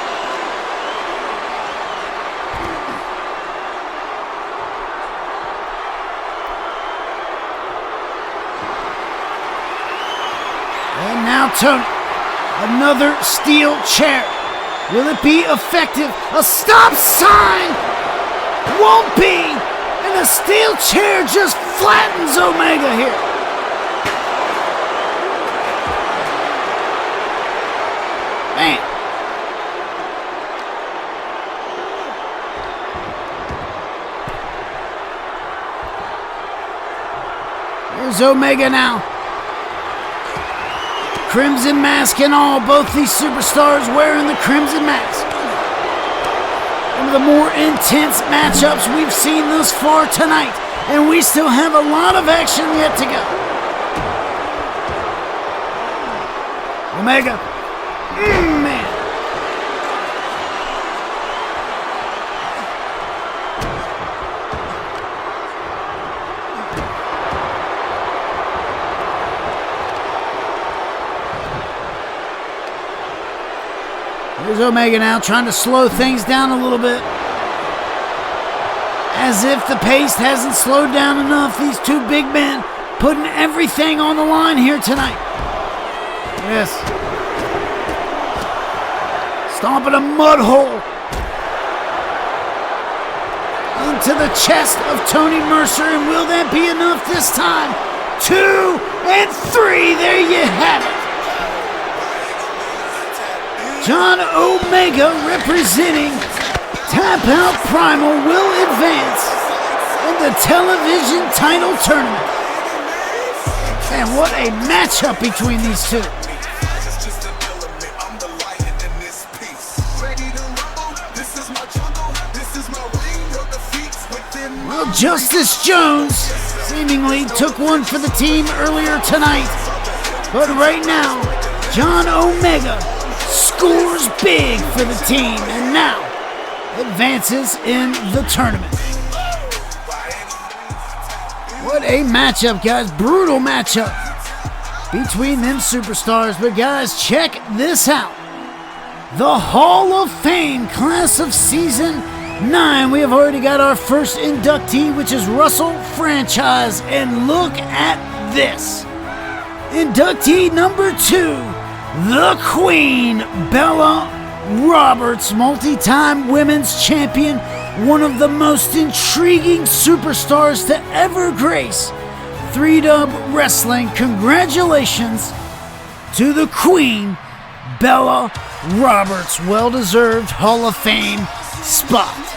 And now Tourney, another steel chair. Will it be effective? A stop sign won't be. And a steel chair just flattens Omega here. Man. There's Omega now. Crimson mask and all, both these superstars wearing the crimson mask. One of the more intense matchups we've seen thus far tonight, and we still have a lot of action yet to go. Omega, man. There's Omega now trying to slow things down a little bit. As if the pace hasn't slowed down enough. These two big men putting everything on the line here tonight. Yes. Stomping a mud hole into the chest of Tony Mercer. And will that be enough this time? 2 and 3. There you have it. John Omega, representing Tap Out Primal, will advance in the television title tournament. Man, what a matchup between these two. Well, Justice Jones seemingly took one for the team earlier tonight. But right now, John Omega scores big for the team and now advances in the tournament. What a matchup, guys. Brutal matchup between them superstars. But guys, check this out. The Hall of Fame class of Season 9. We have already got our first inductee, which is Russell Franchise. And look at this. Inductee number 2. The Queen, Bella Roberts, multi-time women's champion, one of the most intriguing superstars to ever grace 3Dub Wrestling. Congratulations to the Queen, Bella Roberts. Well-deserved Hall of Fame spot.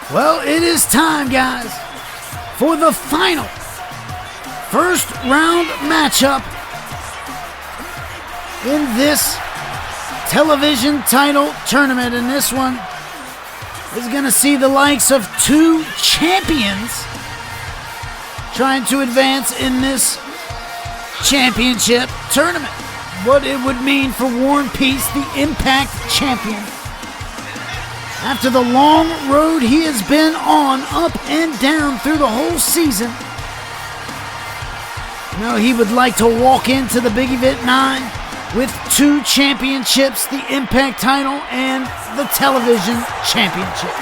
Well, it is time, guys, for the final first round matchup in this television title tournament. And this one is going to see the likes of 2 champions trying to advance in this championship tournament. What it would mean for War and Peace, the Impact champion. After the long road he has been on, up and down through the whole season, now he would like to walk into the Big Event 9 with 2 championships, the Impact title and the Television Championship.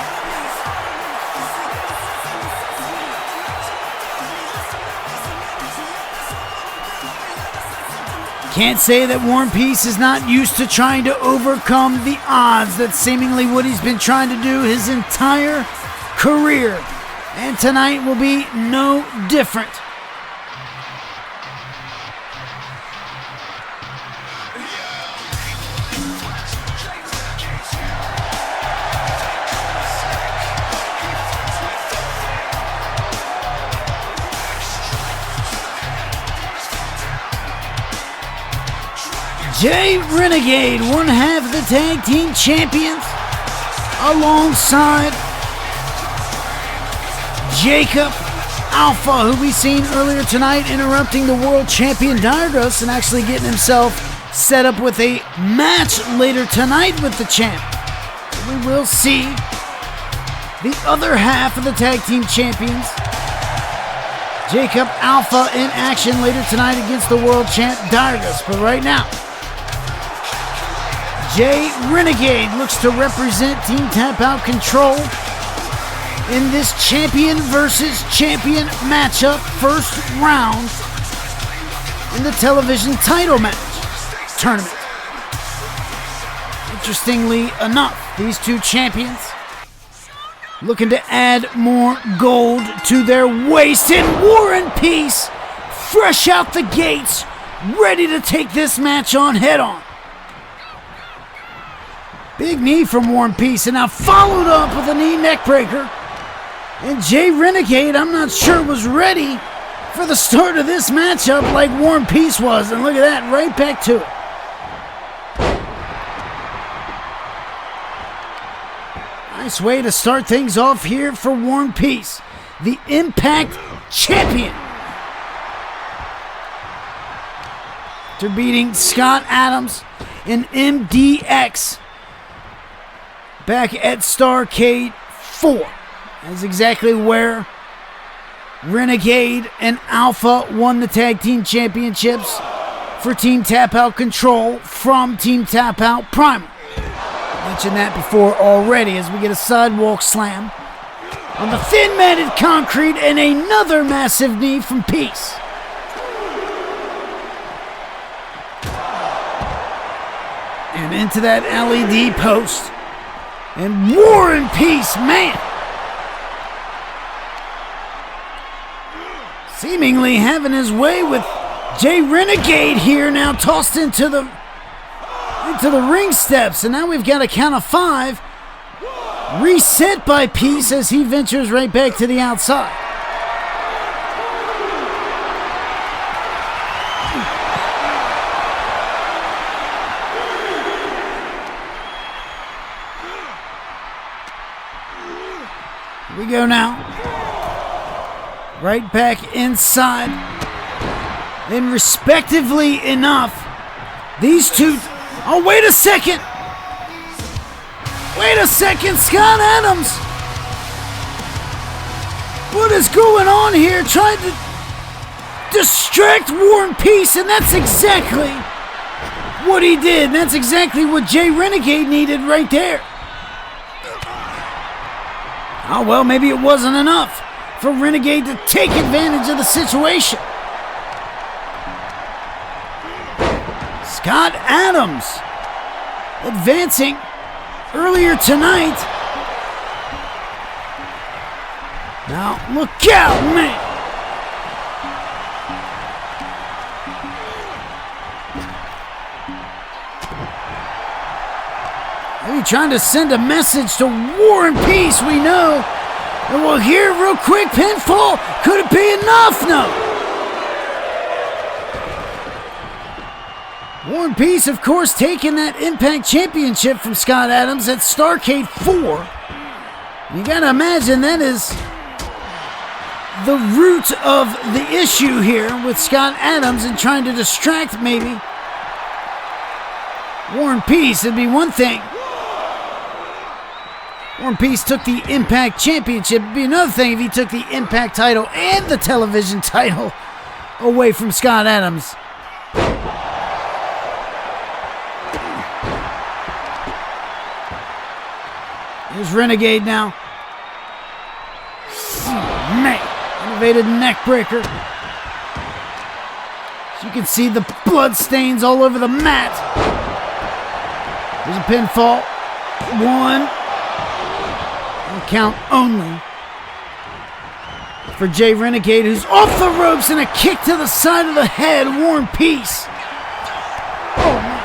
Can't say that War and Peace is not used to trying to overcome the odds. That's seemingly what he's been trying to do his entire career. And tonight will be no different. Jay Renegade, one half of the tag team champions, alongside Jacob Alpha, who we seen earlier tonight interrupting the world champion Dyrgos and actually getting himself set up with a match later tonight with the champ. We will see the other half of the tag team champions, Jacob Alpha, in action later tonight against the world champ Dyrgos. But right now, Jay Renegade looks to represent Team Tap Out Control in this champion versus champion matchup, first round in the television title match tournament. Interestingly enough, these two champions looking to add more gold to their waist, and War and Peace fresh out the gates, ready to take this match on head on. Big knee from War and Peace, and now followed up with a knee neckbreaker. And Jay Renegade, I'm not sure, was ready for the start of this matchup like War and Peace was. And look at that, right back to it. Nice way to start things off here for War and Peace, the Impact Champion. After beating Scott Adams and MDX back at Starrcade 4. That's exactly where Renegade and Alpha won the tag team championships for Team Tap Out Control from Team Tap Out Primal. Mentioned that before already as we get a sidewalk slam on the thin matted concrete and another massive knee from Peace. And into that LED post. And War and Peace, man, seemingly having his way with Jay Renegade here, now tossed into the ring steps. And now we've got a count of 5. Reset by Peace as he ventures right back to the outside. We go now. Right back inside. And respectively enough, these two... Oh, wait a second! Wait a second, Scott Adams! What is going on here? Trying to distract War and Peace, and that's exactly what he did. That's exactly what Jay Renegade needed right there. Oh, well, maybe it wasn't enough for Renegade to take advantage of the situation. Scott Adams advancing earlier tonight. Now, look out, man. Are you trying to send a message to War and Peace? We know. And we'll hear real quick, pinfall. Could it be enough? No. War and Peace, of course, taking that Impact Championship from Scott Adams at Starrcade 4. You gotta imagine that is the root of the issue here with Scott Adams and trying to distract maybe War and Peace. It'd be one thing. War and Peace took the Impact Championship. It'd be another thing if he took the Impact title and the television title away from Scott Adams. Here's Renegade now. Man, elevated neck breaker. As you can see the blood stains all over the mat. There's a pinfall. 1. Count only for Jay Renegade, who's off the ropes, and a kick to the side of the head. War and Peace. Oh, man.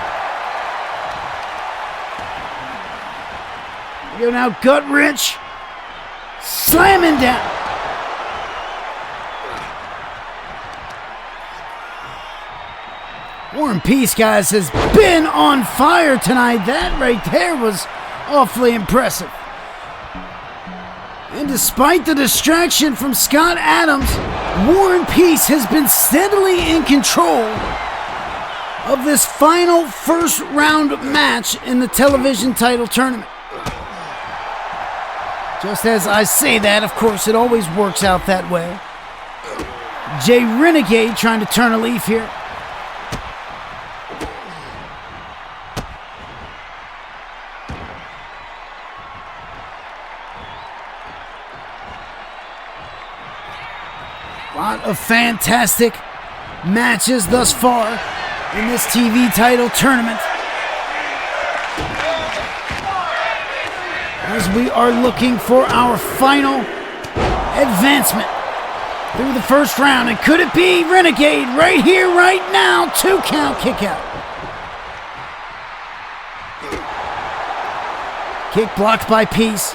Go now, gut wrench. Slamming down. War and Peace, guys, has been on fire tonight. That right there was awfully impressive. And despite the distraction from Scott Adams, War and Peace has been steadily in control of this final first round match in the television title tournament. Just as I say that, of course, it always works out that way. Jay Renegade trying to turn a leaf here. A lot of fantastic matches thus far in this TV title tournament, as we are looking for our final advancement through the first round. And could it be Renegade right here, right now? 2 count kick out. Kick blocked by Peace.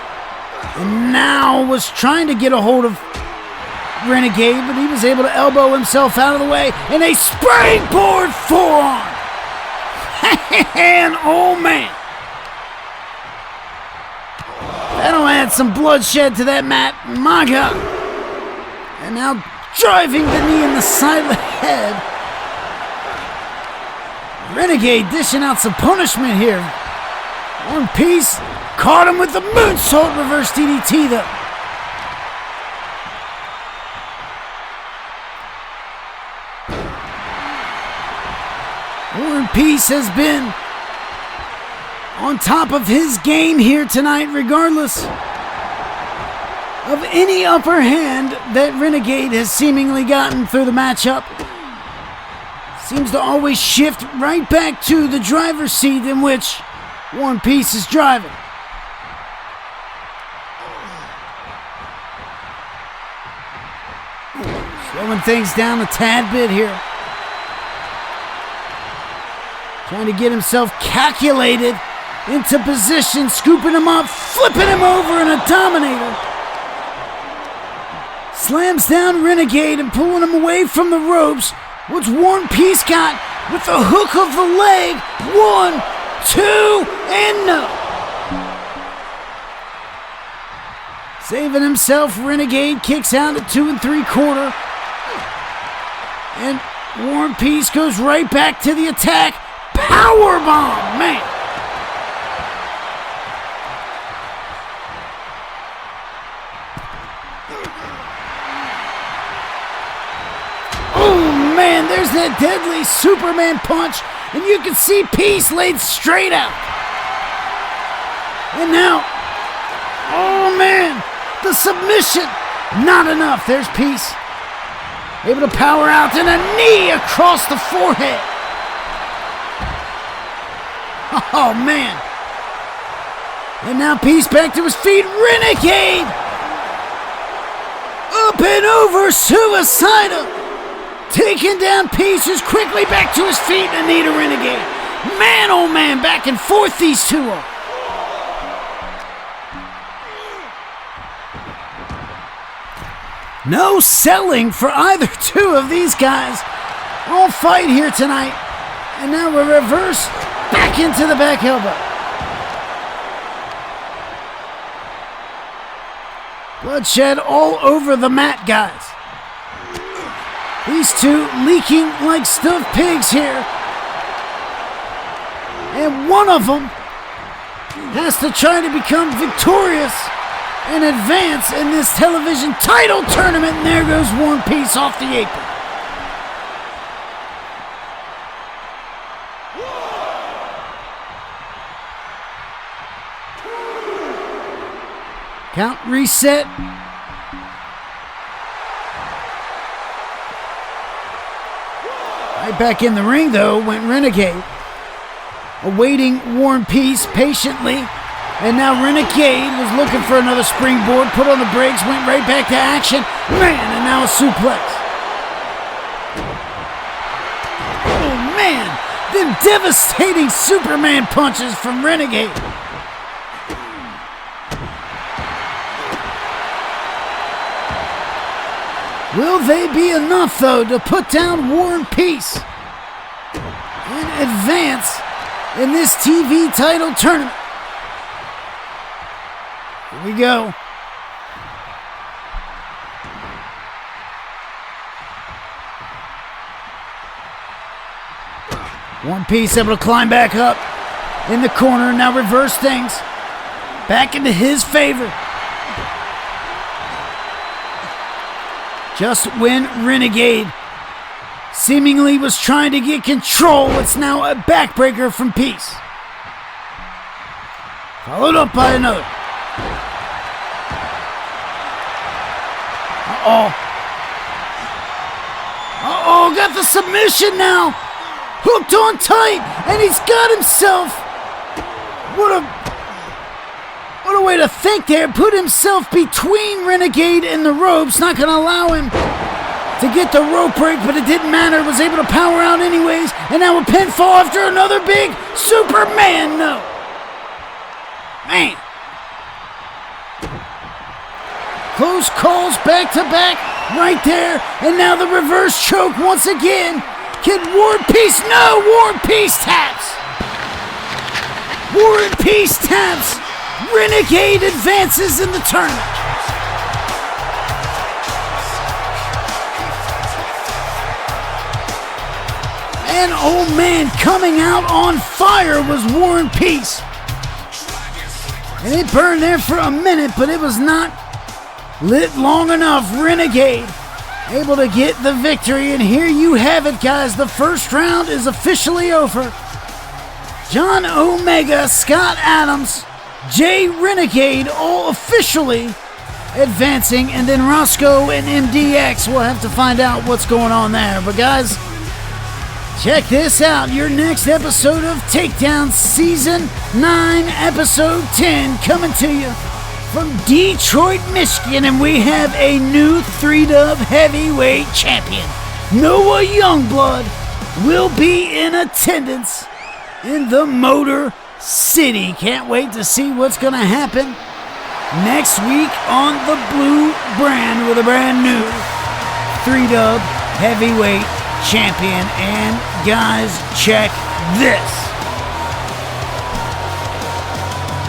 And now was trying to get a hold of Renegade, but he was able to elbow himself out of the way, and a springboard forearm. And oh man, that'll add some bloodshed to that mat. My God. And now driving the knee in the side of the head. Renegade dishing out some punishment here. One Piece caught him with the moonsault reverse DDT though. War and Peace has been on top of his game here tonight, regardless of any upper hand that Renegade has seemingly gotten through the matchup. Seems to always shift right back to the driver's seat in which War and Peace is driving. Slowing things down a tad bit here. Trying to get himself calculated into position, scooping him up, flipping him over in a dominator. Slams down Renegade and pulling him away from the ropes. What's War and Peace got with the hook of the leg? 1, 2, and no. Saving himself, Renegade kicks out at 2 3/4. And War and Peace goes right back to the attack. Powerbomb, man. Oh, man, there's that deadly Superman punch, and you can see Peace laid straight out. And now, oh, man, the submission, not enough. There's Peace, able to power out, and a knee across the forehead. Oh, man. And now Peace back to his feet. Renegade! Up and over, suicidal. Taking down Peace, who's quickly back to his feet, and need a Renegade. Man, oh man, back and forth these two are. No selling for either two of these guys. All fight here tonight. And now we're reversed. Back into the back elbow. Bloodshed all over the mat, guys. These two leaking like stuffed pigs here. And one of them has to try to become victorious and advance in this television title tournament. And there goes War and Peace off the apron. Count reset. Right back in the ring, though, went Renegade. Awaiting War and Peace patiently. And now Renegade was looking for another springboard, put on the brakes, went right back to action. Man, and now a suplex. Oh, man. Then devastating Superman punches from Renegade. Will they be enough, though, to put down War and Peace and advance in this TV title tournament? Here we go. War and Peace able to climb back up in the corner, now reverse things back into his favor. Just when Renegade seemingly was trying to get control, it's now a backbreaker from Peace. Followed up by another. Uh-oh, got the submission now. Hooked on tight, and he's got himself. What a way to think there. Put himself between Renegade and the ropes. Not going to allow him to get the rope break, but it didn't matter. Was able to power out anyways. And now a pinfall after another big Superman. No. Man. Close calls back to back right there. And now the reverse choke once again. Can War and Peace? No. War and Peace taps. War and Peace taps. Renegade advances in the tournament. And oh man, coming out on fire was War and Peace. And it burned there for a minute, but it was not lit long enough. Renegade able to get the victory, and here you have it, guys. The first round is officially over. John Omega, Scott Adams, Jay Renegade all officially advancing, and then Rosco and MDX. We'll have to find out what's going on there. But guys, check this out. Your next episode of Takedown Season 9, Episode 10, coming to you from Detroit, Michigan, and we have a new 3-dub heavyweight champion. Noah Youngblood will be in attendance in the Motor City. Can't wait to see what's going to happen next week on the Blue Brand with a brand new 3-dub heavyweight champion. And guys, check this.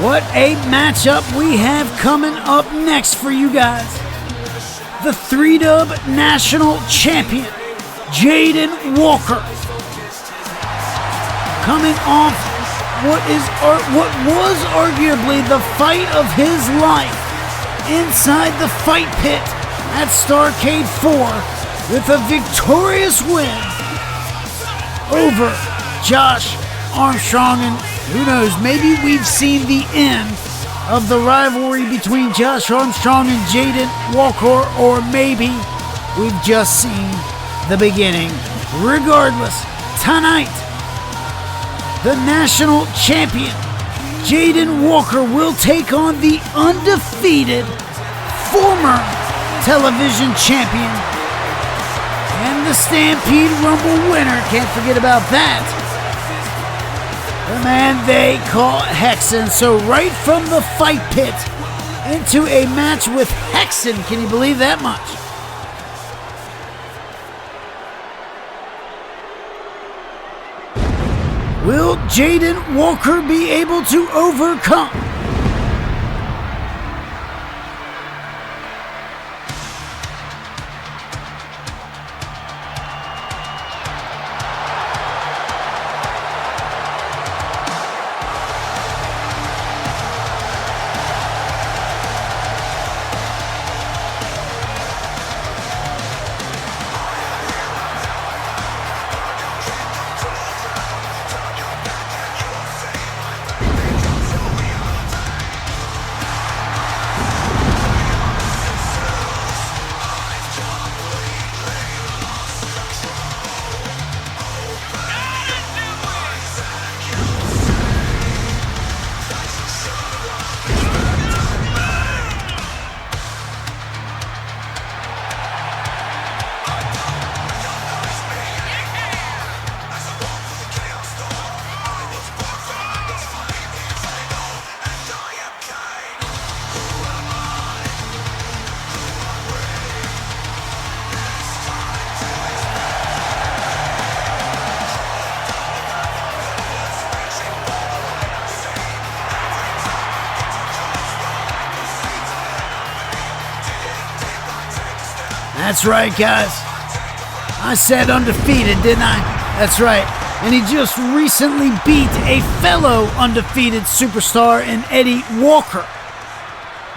What a matchup we have coming up next for you guys. The 3-dub national champion, Jayden Walker, coming off what was arguably the fight of his life inside the fight pit at Starrcade 4 with a victorious win over Josh Armstrong. And who knows, maybe we've seen the end of the rivalry between Josh Armstrong and Jayden Walker, or maybe we've just seen the beginning. Regardless, tonight, the national champion, Jayden Walker, will take on the undefeated former television champion and the Stampede Rumble winner. Can't forget about that. The man they call Hexen. So right from the fight pit into a match with Hexen. Can you believe that much? Will Jayden Walker be able to overcome That's right, guys. I said undefeated, didn't I? That's right. And he just recently beat a fellow undefeated superstar in Eddie Walker.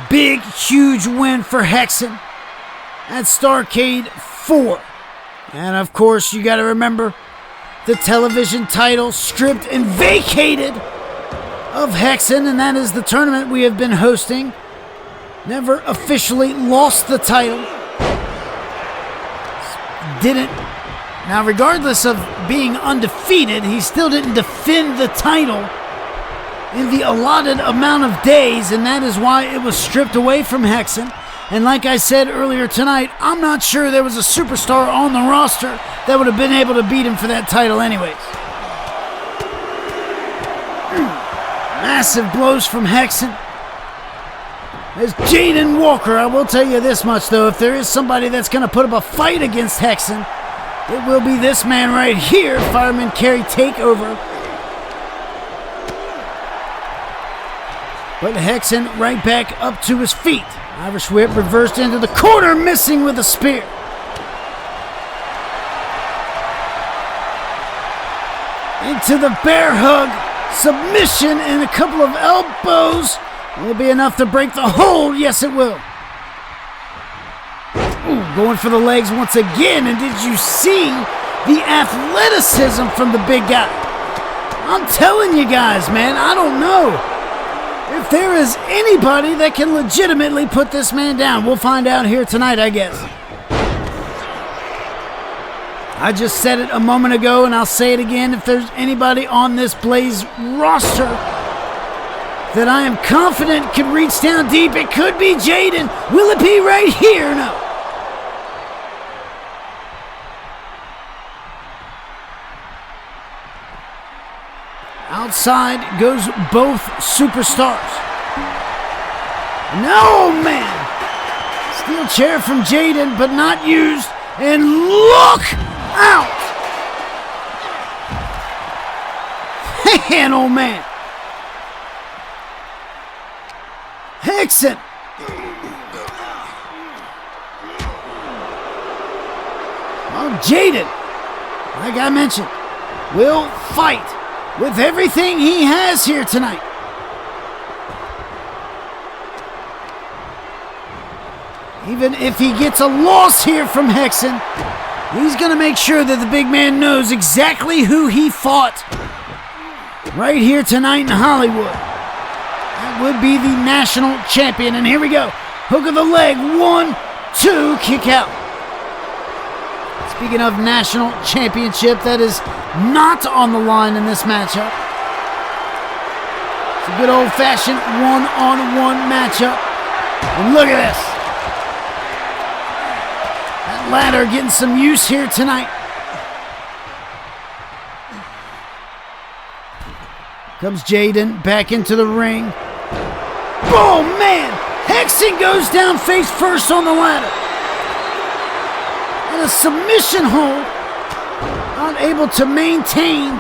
Big, huge win for Hexen at Starrcade 4. And of course, you got to remember the television title stripped and vacated of Hexen, and that is the tournament we have been hosting. Never officially lost the title. Didn't. Now, regardless of being undefeated, he still didn't defend the title in the allotted amount of days, and that is why it was stripped away from Hexen. And like I said earlier tonight, I'm not sure there was a superstar on the roster that would have been able to beat him for that title anyways. Massive blows from Hexen. There's Jayden Walker. I will tell you this much, though. If there is somebody that's going to put up a fight against Hexen, it will be this man right here, Fireman Carry Takeover. But Hexen right back up to his feet. Irish whip reversed into the corner, missing with a spear. Into the bear hug, submission, and a couple of elbows. Will be enough to break the hold. Yes, it will. Ooh, going for the legs once again. And did you see the athleticism from the big guy? I'm telling you guys, man, I don't know if there is anybody that can legitimately put this man down. We'll find out here tonight, I guess. I just said it a moment ago, and I'll say it again. If there's anybody on this Blaze roster that I am confident could reach down deep, it could be Jayden. Will it be right here? No. Outside goes both superstars. No, man. Steel chair from Jayden, but not used. And look out. Man, oh man. Hexen. Oh, Jayden, like I mentioned, will fight with everything he has here tonight. Even if he gets a loss here from Hexen, he's going to make sure that the big man knows exactly who he fought right here tonight in Hollywood. That would be the national champion. And here we go. Hook of the leg. 1, 2, kick out. Speaking of national championship, that is not on the line in this matchup. It's a good old-fashioned one-on-one matchup. And look at this. That ladder getting some use here tonight. Comes Jayden back into the ring. Oh, man! Hexen goes down face first on the ladder. And a submission hold. Unable to maintain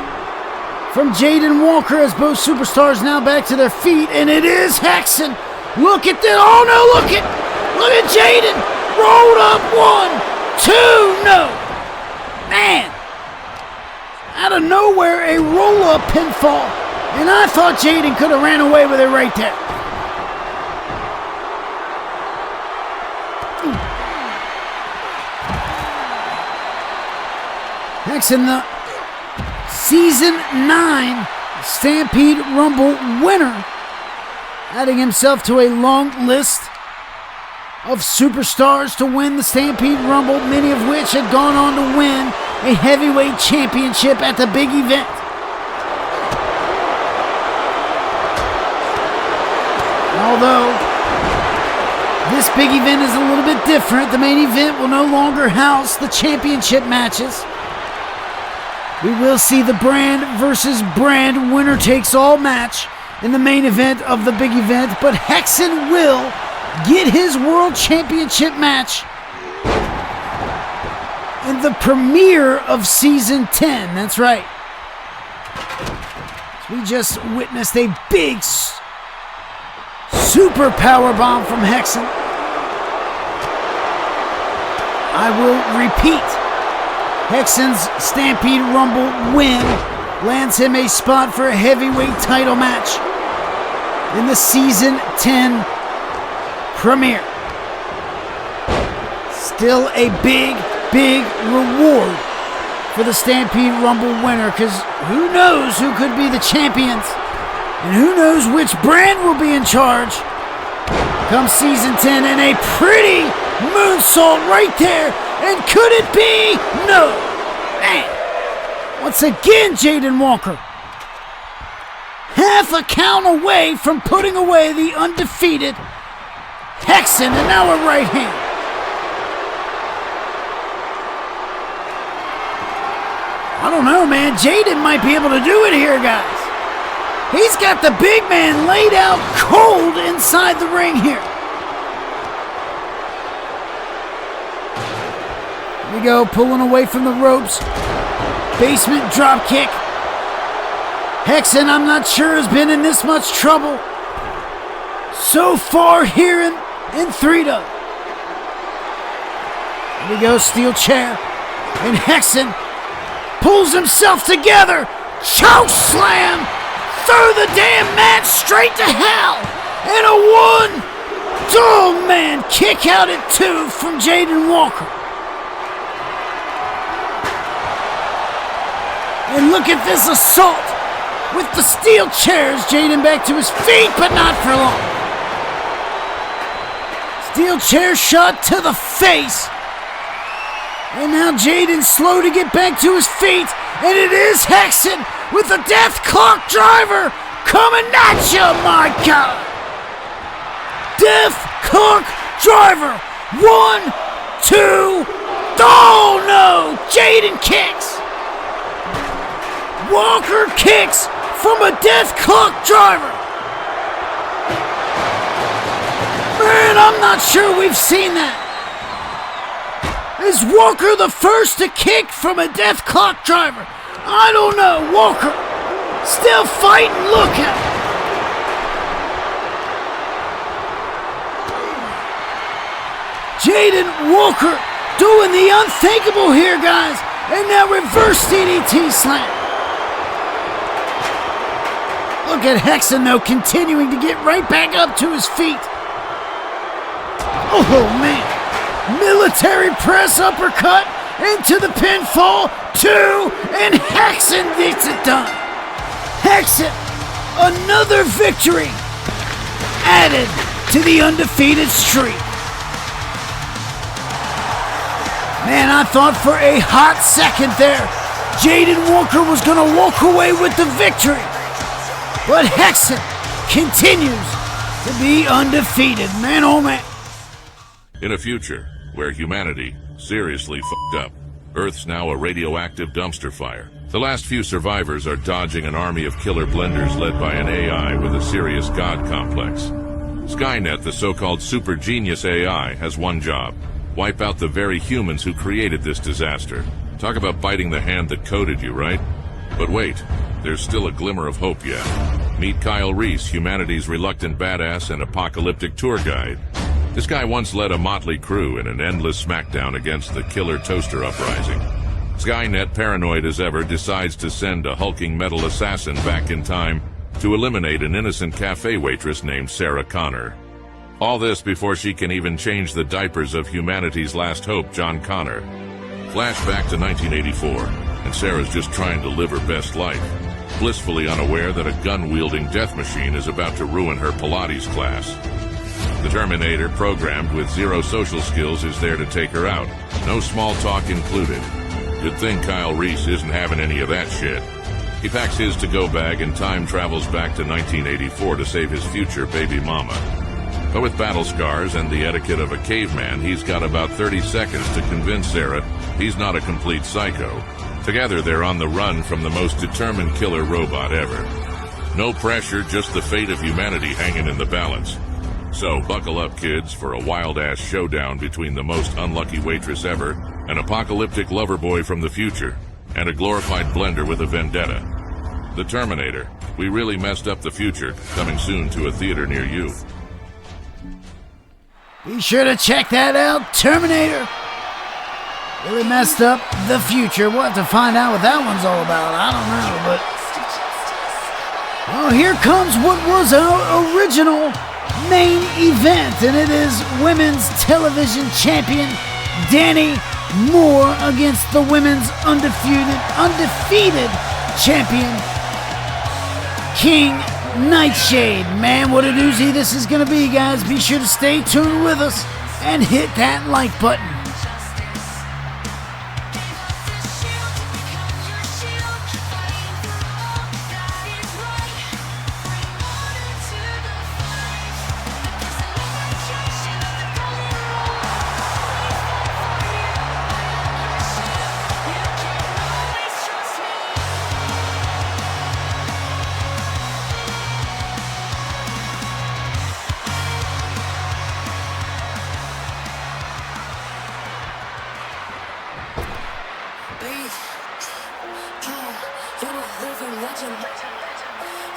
from Jayden Walker as both superstars now back to their feet. And it is Hexen. Look at that. Oh, no, look at Jayden. Rolled up. 1, 2, no. Man. Out of nowhere, a roll-up pinfall. And I thought Jayden could have ran away with it right there. Hexen, the Season 9 Stampede Rumble winner, adding himself to a long list of superstars to win the Stampede Rumble, many of which had gone on to win a heavyweight championship at the big event. Although this big event is a little bit different, the main event will no longer house the championship matches. We will see the brand versus brand winner takes all match in the main event of the big event, but Hexen will get his world championship match in the premiere of Season 10. That's right. We just witnessed a big super power bomb from Hexen. I will repeat. Hexen's Stampede Rumble win lands him a spot for a heavyweight title match in the Season 10 premiere. Still a big reward for the Stampede Rumble winner, because who knows who could be the champions and who knows which brand will be in charge come Season 10. And a pretty moonsault right there. And could it be? No. Man. Once again, Jayden Walker. Half a count away from putting away the undefeated Hexen, and now a right hand. I don't know, man. Jayden might be able to do it here, guys. He's got the big man laid out cold inside the ring here. Here we go, pulling away from the ropes. Basement drop kick. Hexen, I'm not sure, has been in this much trouble so far here in Threedom. Here we go, steel chair. And Hexen pulls himself together. Choke slam through the damn mat straight to hell. And a one. Oh man, kick out at 2 from Jayden Walker. And look at this assault with the steel chairs. Jayden back to his feet, but not for long. Steel chair shot to the face. And now Jayden's slow to get back to his feet. And it is Hexen with the death clock driver coming at you, my God. Death clock driver. 1, 2. Oh no! Jayden kicks. Walker kicks from a death clock driver. Man, I'm not sure we've seen that. Is Walker the first to kick from a death clock driver? I don't know. Walker still fighting. Look at him. Jayden Walker doing the unthinkable here, guys. And now reverse DDT slam. Look at Hexen, though, continuing to get right back up to his feet. Oh, man. Military press uppercut into the pinfall. 2, and Hexen gets it done. Hexen, another victory added to the undefeated streak. Man, I thought for a hot second there, Jayden Walker was going to walk away with the victory. But Hexen continues to be undefeated. Man, oh man. In a future where humanity seriously fucked up, Earth's now a radioactive dumpster fire. The last few survivors are dodging an army of killer blenders led by an AI with a serious god complex. Skynet, the so-called super genius AI, has one job: wipe out the very humans who created this disaster. Talk about biting the hand that coded you, right? But wait, there's still a glimmer of hope yet. Meet Kyle Reese, humanity's reluctant badass and apocalyptic tour guide. This guy once led a motley crew in an endless smackdown against the killer toaster uprising. Skynet, paranoid as ever, decides to send a hulking metal assassin back in time to eliminate an innocent cafe waitress named Sarah Connor. All this before she can even change the diapers of humanity's last hope, John Connor. Flash back to 1984, and Sarah's just trying to live her best life, blissfully unaware that a gun-wielding death machine is about to ruin her Pilates class. The Terminator, programmed with zero social skills, is there to take her out. No small talk included. Good thing Kyle Reese isn't having any of that shit. He packs his to-go bag and time travels back to 1984 to save his future baby mama. But with battle scars and the etiquette of a caveman, he's got about 30 seconds to convince Sarah he's not a complete psycho. Together, they're on the run from the most determined killer robot ever. No pressure, just the fate of humanity hanging in the balance. So, buckle up, kids, for a wild-ass showdown between the most unlucky waitress ever, an apocalyptic lover boy from the future, and a glorified blender with a vendetta. The Terminator. We really messed up the future, coming soon to a theater near you. Be sure to check that out, Terminator. Really messed up the future. We'll have to find out what that one's all about. I don't know, but... Oh, here comes what was our original main event, and it is Women's Television Champion Dani Moire against the Women's undefeated Champion King Nightshade. Man, what a doozy this is going to be, guys. Be sure to stay tuned with us and hit that like button.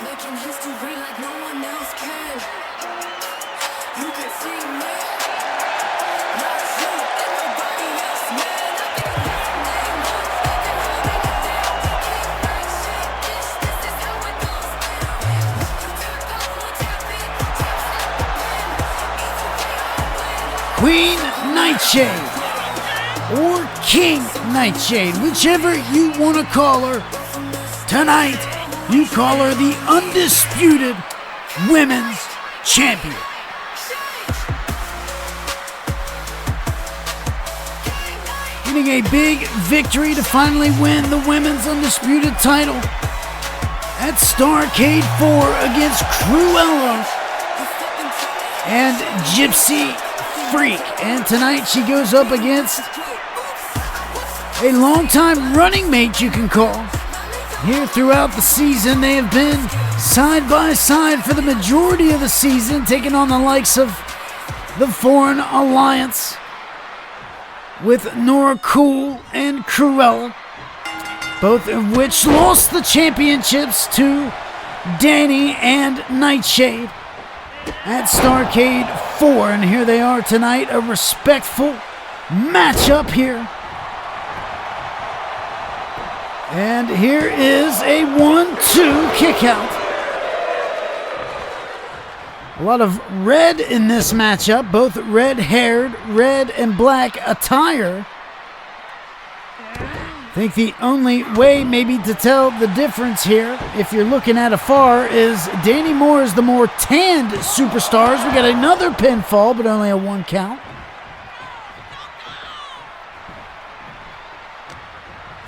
Making history like no one else can. You can see me, not you and nobody else, man. I think I'm this is how it goes down. Queen Nightshade or King Nightshade, whichever you want to call her. Tonight, you call her the undisputed Women's Champion. Getting a big victory to finally win the Women's Undisputed title at Starrcade 4 against Cruella and Gypsy Freak. And tonight she goes up against a longtime running mate, you can call. Here throughout the season, they have been side by side for the majority of the season, taking on the likes of the Foreign Alliance with Nora Cool and Cruella, both of which lost the championships to Dani and Nightshade at Starrcade 4. And here they are tonight, a respectful matchup here. And here is a 1-2 kick out. A lot of red in this matchup, both red-haired, red and black attire. I think the only way maybe to tell the difference here, if you're looking at afar, is Dani Moire is the more tanned superstars. We got another pinfall, but only a 1 count.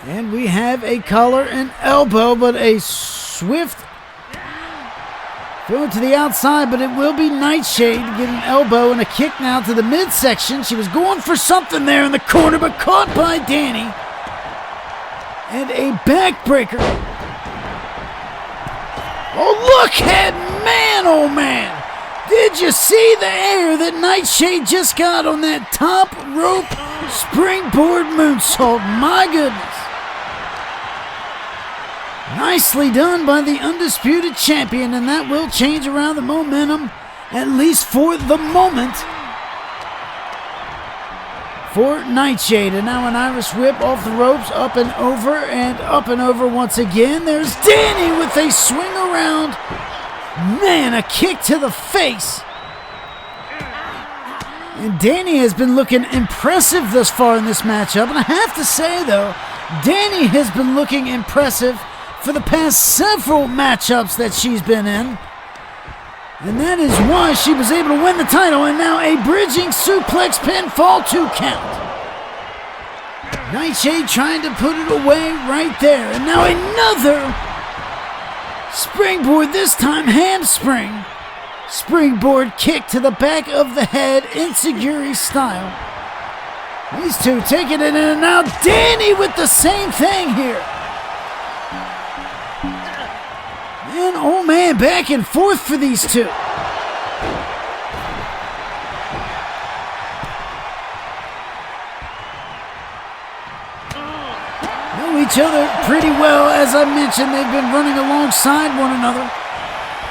And we have a collar and elbow, but a swift throw to the outside, but it will be Nightshade to get an elbow and a kick now to the midsection. She was going for something there in the corner, but caught by Dani. And a backbreaker. Oh, look at man, oh man. Did you see the air that Nightshade just got on that top rope springboard moonsault? My goodness. Nicely done by the undisputed champion, and that will change around the momentum, at least for the moment, for Nightshade. And now an Irish whip off the ropes, up and over once again. There's Dani with a swing around. Man, a kick to the face. And Dani has been looking impressive thus far in this matchup. And I have to say, though, Dani has been looking impressive for the past several matchups that she's been in. And that is why she was able to win the title. And now a bridging suplex pinfall 2 count. Nightshade trying to put it away right there. And now another springboard, this time handspring. Springboard kick to the back of the head, Inseguri style. These two taking it in, and now Dani with the same thing here. And oh man, back and forth for these two. Know each other pretty well. As I mentioned, they've been running alongside one another.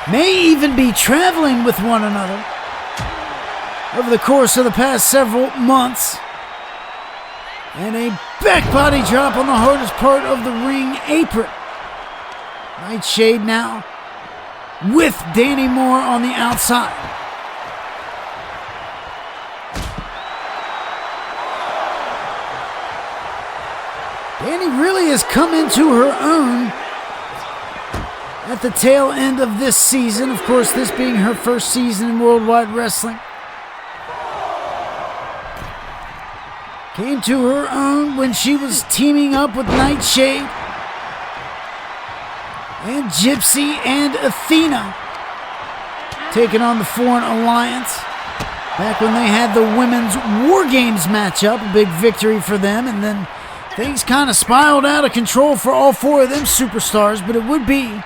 May even be traveling with one another over the course of the past several months. And a back body drop on the hardest part of the ring apron. Nightshade now with Dani Moire on the outside. Dani really has come into her own at the tail end of this season. Of course, this being her first season in Worldwide Wrestling. Came to her own when she was teaming up with Nightshade and Gypsy and Athena, taking on the Foreign Alliance. Back when they had the Women's War Games matchup, a big victory for them, and then things kind of spiraled out of control for all four of them superstars, but it would be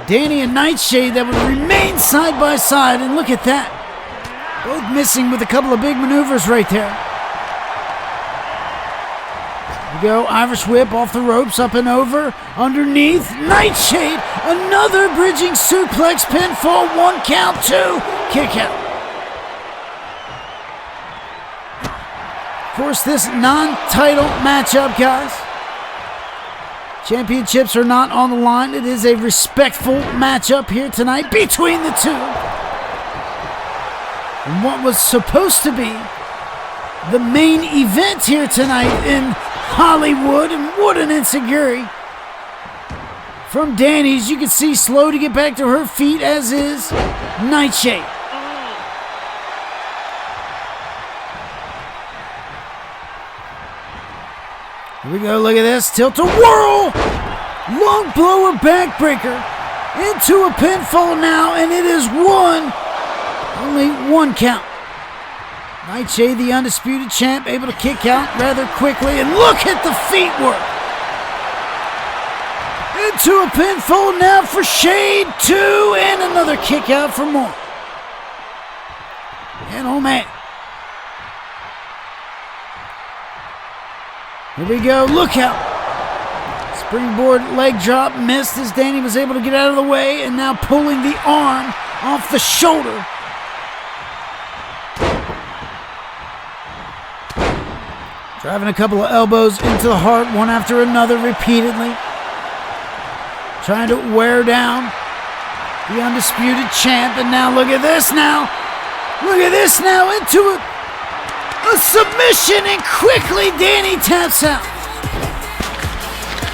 Dani and Nightshade that would remain side by side, and look at that. Both missing with a couple of big maneuvers right there. We go, Irish whip off the ropes, up and over, underneath, Nightshade, another bridging suplex, pinfall, 1 count, 2, kick out. Of course, this non-title matchup, guys. Championships are not on the line. It is a respectful matchup here tonight between the two. And what was supposed to be the main event here tonight in Hollywood, and what an insecurity from Dani. As you can see, slow to get back to her feet, as is Nightshade. Here we go, look at this, tilt-a-whirl, long blower backbreaker into a pinfall now, and it is only 1 count. Nightshade, the undisputed champ, able to kick out rather quickly, and look at the feet work. Into a pinfall now for Shade, 2, and another kick out for Moire. And oh man. Here we go, look out. Springboard leg drop, missed as Dani was able to get out of the way, and now pulling the arm off the shoulder. Driving a couple of elbows into the heart, one after another, repeatedly. Trying to wear down the undisputed champ, and now look at this now. Look at this now, into a submission, and quickly Dani taps out.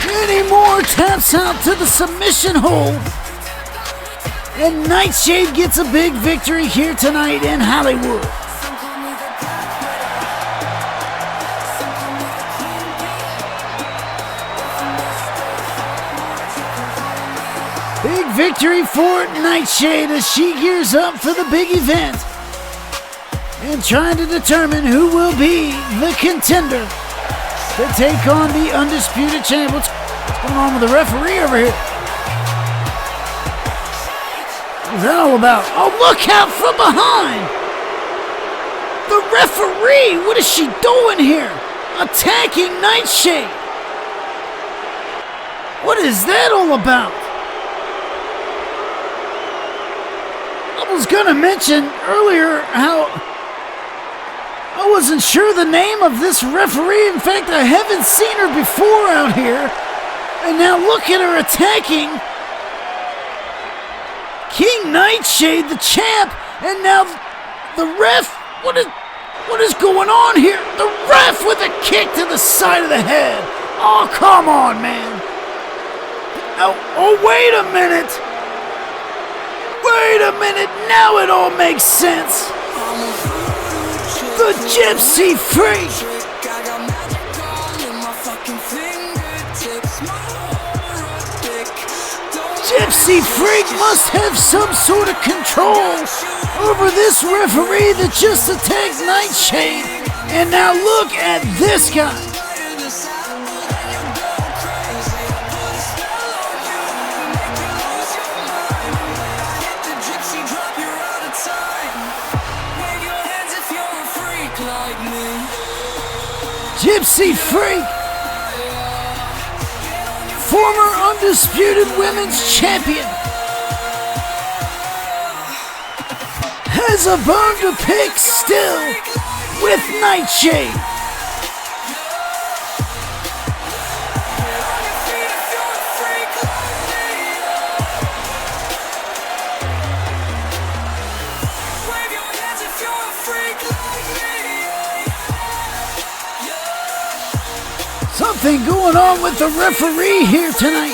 Dani Moire taps out to the submission hold. And Nightshade gets a big victory here tonight in Hollywood. Big victory for Nightshade as she gears up for the big event and trying to determine who will be the contender to take on the undisputed champ. What's going on with the referee over here? What's that all about? Oh, look out from behind! The referee! What is she doing here? Attacking Nightshade! What is that all about? I was gonna mention earlier how I wasn't sure the name of this referee. In fact, I haven't seen her before out here. And now look at her attacking King Nightshade, the champ. And now the ref, what is going on here? The ref with a kick to the side of the head. Oh, come on, man. Oh, wait a minute. Wait a minute, now it all makes sense. The Gypsy Freak. Gypsy Freak must have some sort of control over this referee that just attacked Nightshade. And now look at this guy. Gypsy Freak, former undisputed women's champion, has a bone to pick still with Nightshade. something going on with the referee here tonight.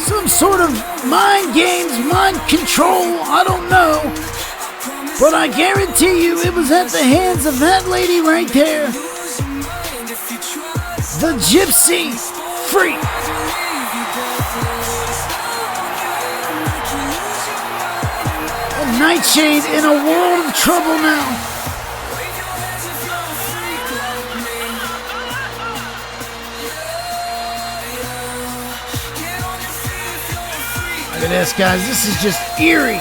Some sort of mind games, mind control, I don't know. But I guarantee you it was at the hands of that lady right there. The Gypsy Freak. And Nightshade in a world of trouble now. Look at this, guys. This is just eerie.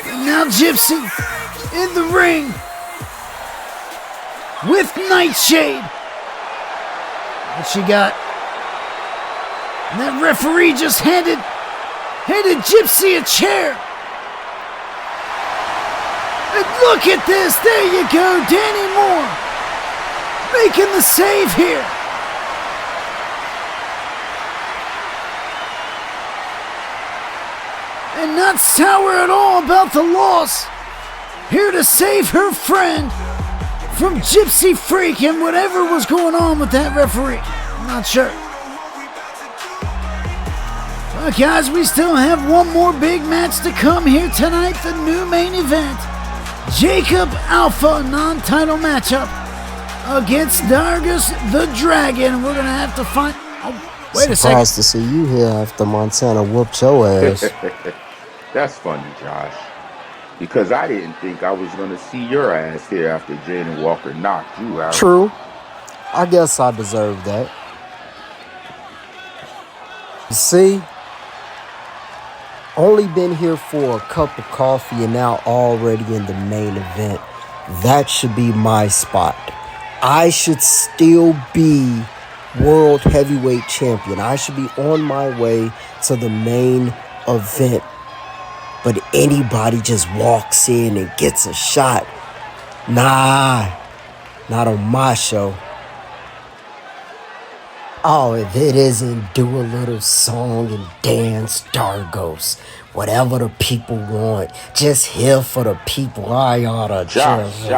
And now Gypsy in the ring with Nightshade. What she got? And that referee just handed Gypsy a chair. And look at this. There you go. Dani Moire making the save here. And not sour at all about the loss. Here to save her friend from Gypsy Freak and whatever was going on with that referee. I'm not sure. Well, guys, we still have one more big match to come here tonight. The new main event. Jacob Alpha non-title matchup against Dyrgos the Dragon. We're going to have to find... Oh, wait a second. Surprised to see you here after Montana whooped your ass. That's funny, Josh. Because I didn't think I was going to see your ass here after Jayden Walker knocked you out. True. I guess I deserve that. You see, only been here for a cup of coffee and now already in the main event. That should be my spot. I should still be World Heavyweight Champion. I should be on my way to the main event. But anybody just walks in and gets a shot. Nah, not on my show. Oh, if it isn't do a little song and dance, Dyrgos. Whatever the people want. Just here for the people. I oughta Josh,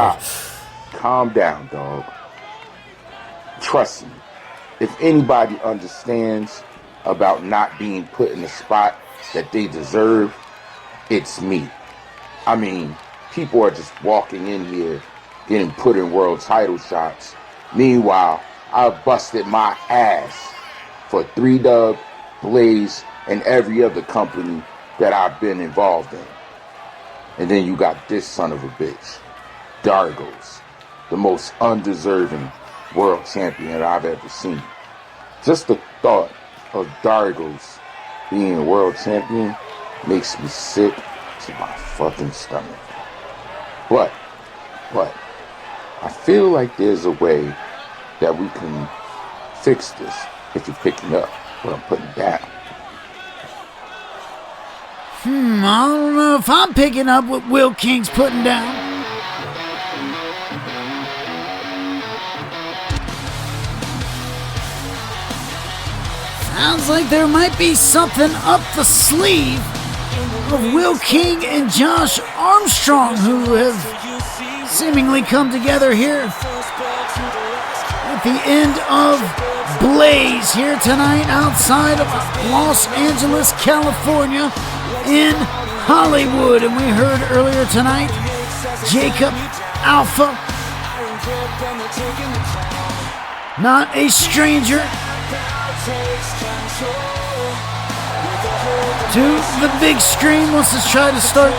calm down, dog. Trust me. If anybody understands about not being put in the spot that they deserve, it's me. I mean, people are just walking in here getting put in world title shots. Meanwhile, I busted my ass for 3Dub, Blaze, and every other company that I've been involved in. And then you got this son of a bitch, Dyrgos, the most undeserving world champion that I've ever seen. Just the thought of Dyrgos being a world champion makes me sick to my fucking stomach. But, I feel like there's a way that we can fix this if you're picking up what I'm putting down. I don't know if I'm picking up what Will King's putting down. Sounds like there might be something up the sleeve of Will King and Josh Armstrong, who have seemingly come together here at the end of Blaze here tonight outside of Los Angeles, California in Hollywood. And we heard earlier tonight, Jacob Alpha, not a stranger to the big screen, wants to try to start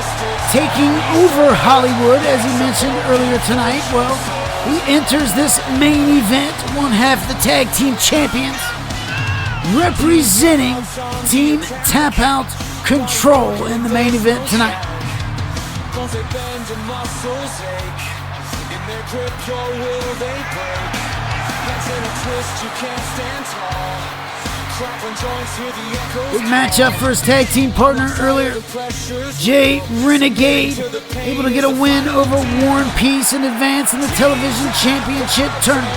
taking over Hollywood, as he mentioned earlier tonight. Well, he enters this main event, one half the tag team champions, representing Team Tap Out Control in the main event tonight. Big matchup for his tag team partner earlier. Renegade able to get a win over War and Peace and advance in the television championship tournament.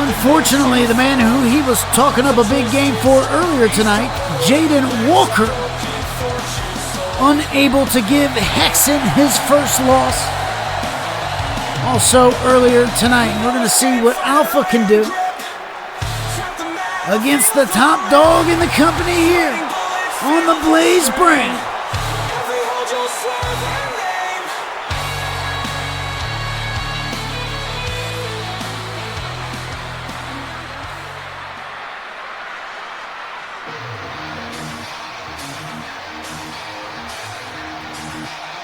Unfortunately, the man who he was talking up a big game for earlier tonight, Jayden Walker, unable to give Hexen his first loss. Also, earlier tonight, we're going to see what Alpha can do against the top dog in the company here on the Blaze brand.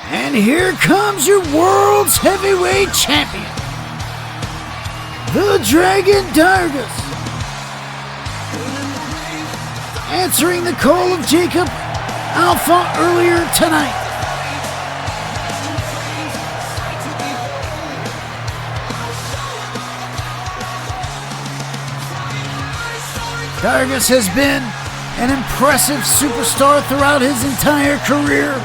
And here comes your world's heavyweight champion, the Dragon Dyrgos. Answering the call of Jacob Alpha earlier tonight. Dyrgos has been an impressive superstar throughout his entire career,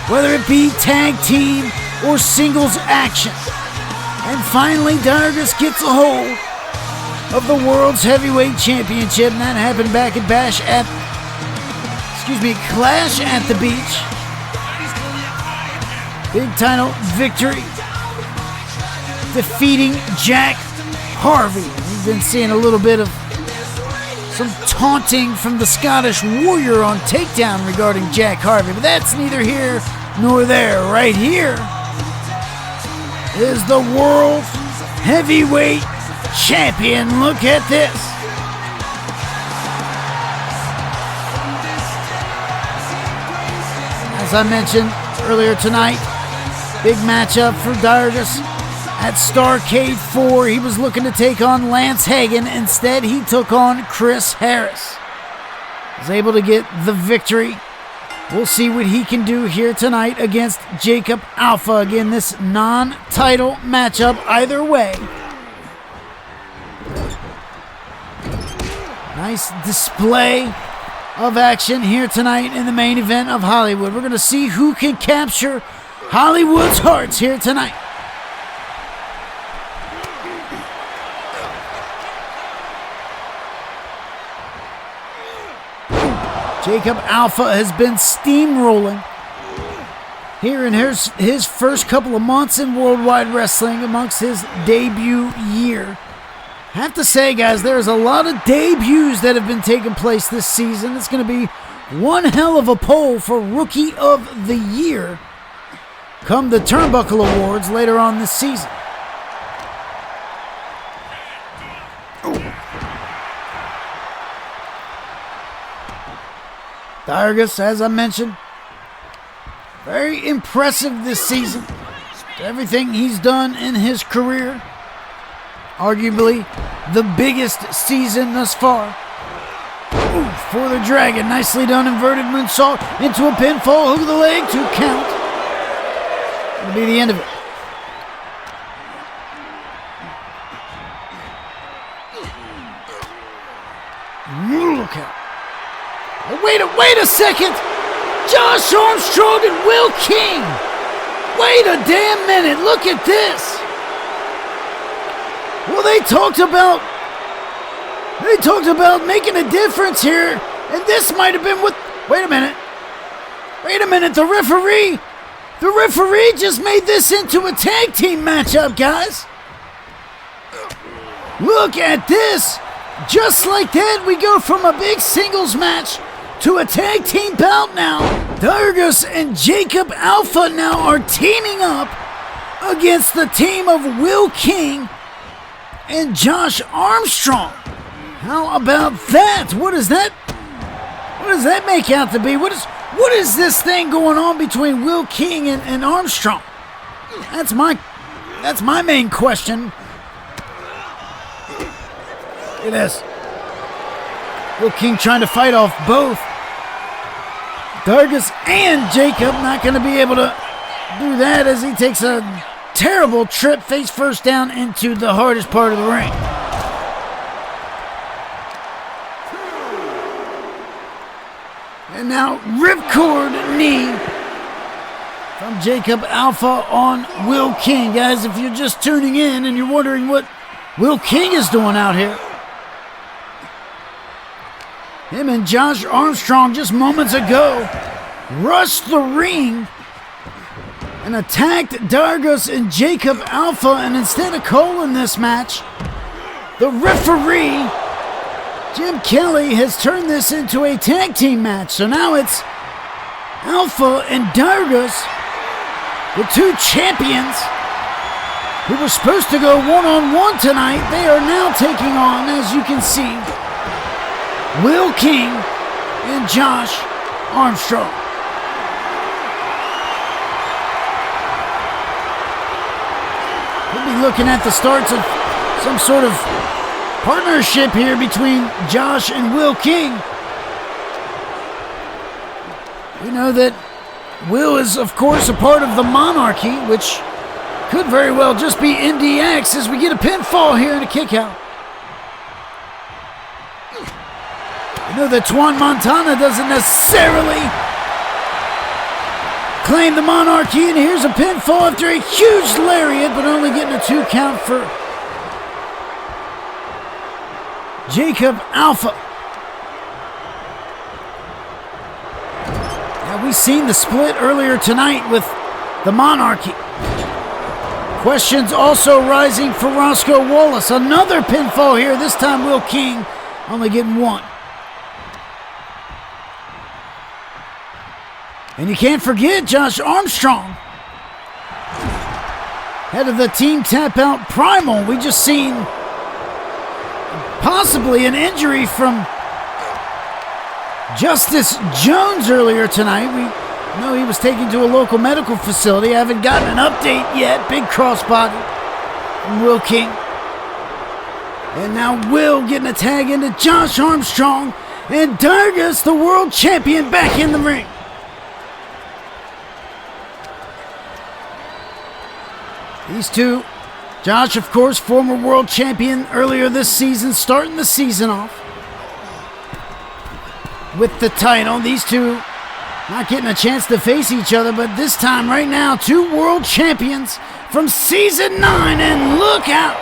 whether it be tag team or singles action. And finally, Dyrgos gets a hold of the World's Heavyweight Championship, and that happened back at Clash at the Beach. Big title victory, defeating Jack Harvey. We've been seeing a little bit of some taunting from the Scottish Warrior on Takedown regarding Jack Harvey, but that's neither here nor there. Right here is the World Heavyweight Champion. Look at this. As I mentioned earlier tonight, big matchup for Dyrgos at Starrcade 4. He was looking to take on Lance Hagen. Instead, he took on Chris Harris. Was able to get the victory. We'll see what he can do here tonight against Jacob Alpha. Again, this non-title matchup either way. Nice display of action here tonight in the main event of Hollywood. We're going to see who can capture Hollywood's hearts here tonight. Jacob Alpha has been steamrolling here in his first couple of months in Worldwide Wrestling amongst his debut year. I have to say, guys, there's a lot of debuts that have been taking place this season. It's going to be one hell of a poll for Rookie of the Year come the Turnbuckle Awards later on this season. Dyrgos, as I mentioned, very impressive this season. Everything he's done in his career. Arguably the biggest season thus far. Ooh, for the Dragon. Nicely done inverted moonsault into a pinfall. Hook of the leg to count. That'll be the end of it. Look out. Oh, wait a second. Josh Armstrong and Will King. Wait a damn minute. Look at this. Well, they talked about making a difference here, and this might have been what. Wait a minute. The referee just made this into a tag team matchup, guys. Look at this. Just like that, we go from a big singles match to a tag team bout now. Dyrgos and Jacob Alpha now are teaming up against the team of Will King and Josh Armstrong. How about that? What does that make out to be? What is this thing going on between Will King and Armstrong? That's my main question. Look at this. Will King trying to fight off both. Dyrgos and Jacob not going to be able to do that as he takes a terrible trip face first down into the hardest part of the ring. And now ripcord knee from Jacob Alpha on Will King. Guys, if you're just tuning in and you're wondering what Will King is doing out here, him and Josh Armstrong just moments ago rushed the ring and attacked Dyrgos and Jacob Alpha, and instead of calling this match, the referee, Jim Kelly, has turned this into a tag team match. So now it's Alpha and Dyrgos, the two champions who were supposed to go one-on-one tonight. They are now taking on, as you can see, Will King and Josh Armstrong. We'll be looking at the starts of some sort of partnership here between Josh and Will King. We know that Will is, of course, a part of the Monarchy, which could very well just be MDX as we get a pinfall here and a kick out. You know that Twan Montana doesn't necessarily claim the Monarchy, and here's a pinfall after a huge lariat, but only getting a 2 count for Jacob Alpha. Now, we've seen the split earlier tonight with the Monarchy. Questions also rising for Rosco Wallace. Another pinfall here, this time Will King only getting 1. And you can't forget Josh Armstrong, head of the Team Tap Out Primal. We just seen possibly an injury from Justice Jones earlier tonight. We know he was taken to a local medical facility. I haven't gotten an update yet. Big crossbody from Will King. And now Will getting a tag into Josh Armstrong, and Dyrgos, the world champion, back in the ring. These two, Josh, of course, former world champion earlier this season, starting the season off with the title. These two not getting a chance to face each other, but this time right now, two world champions from season 9, and look out!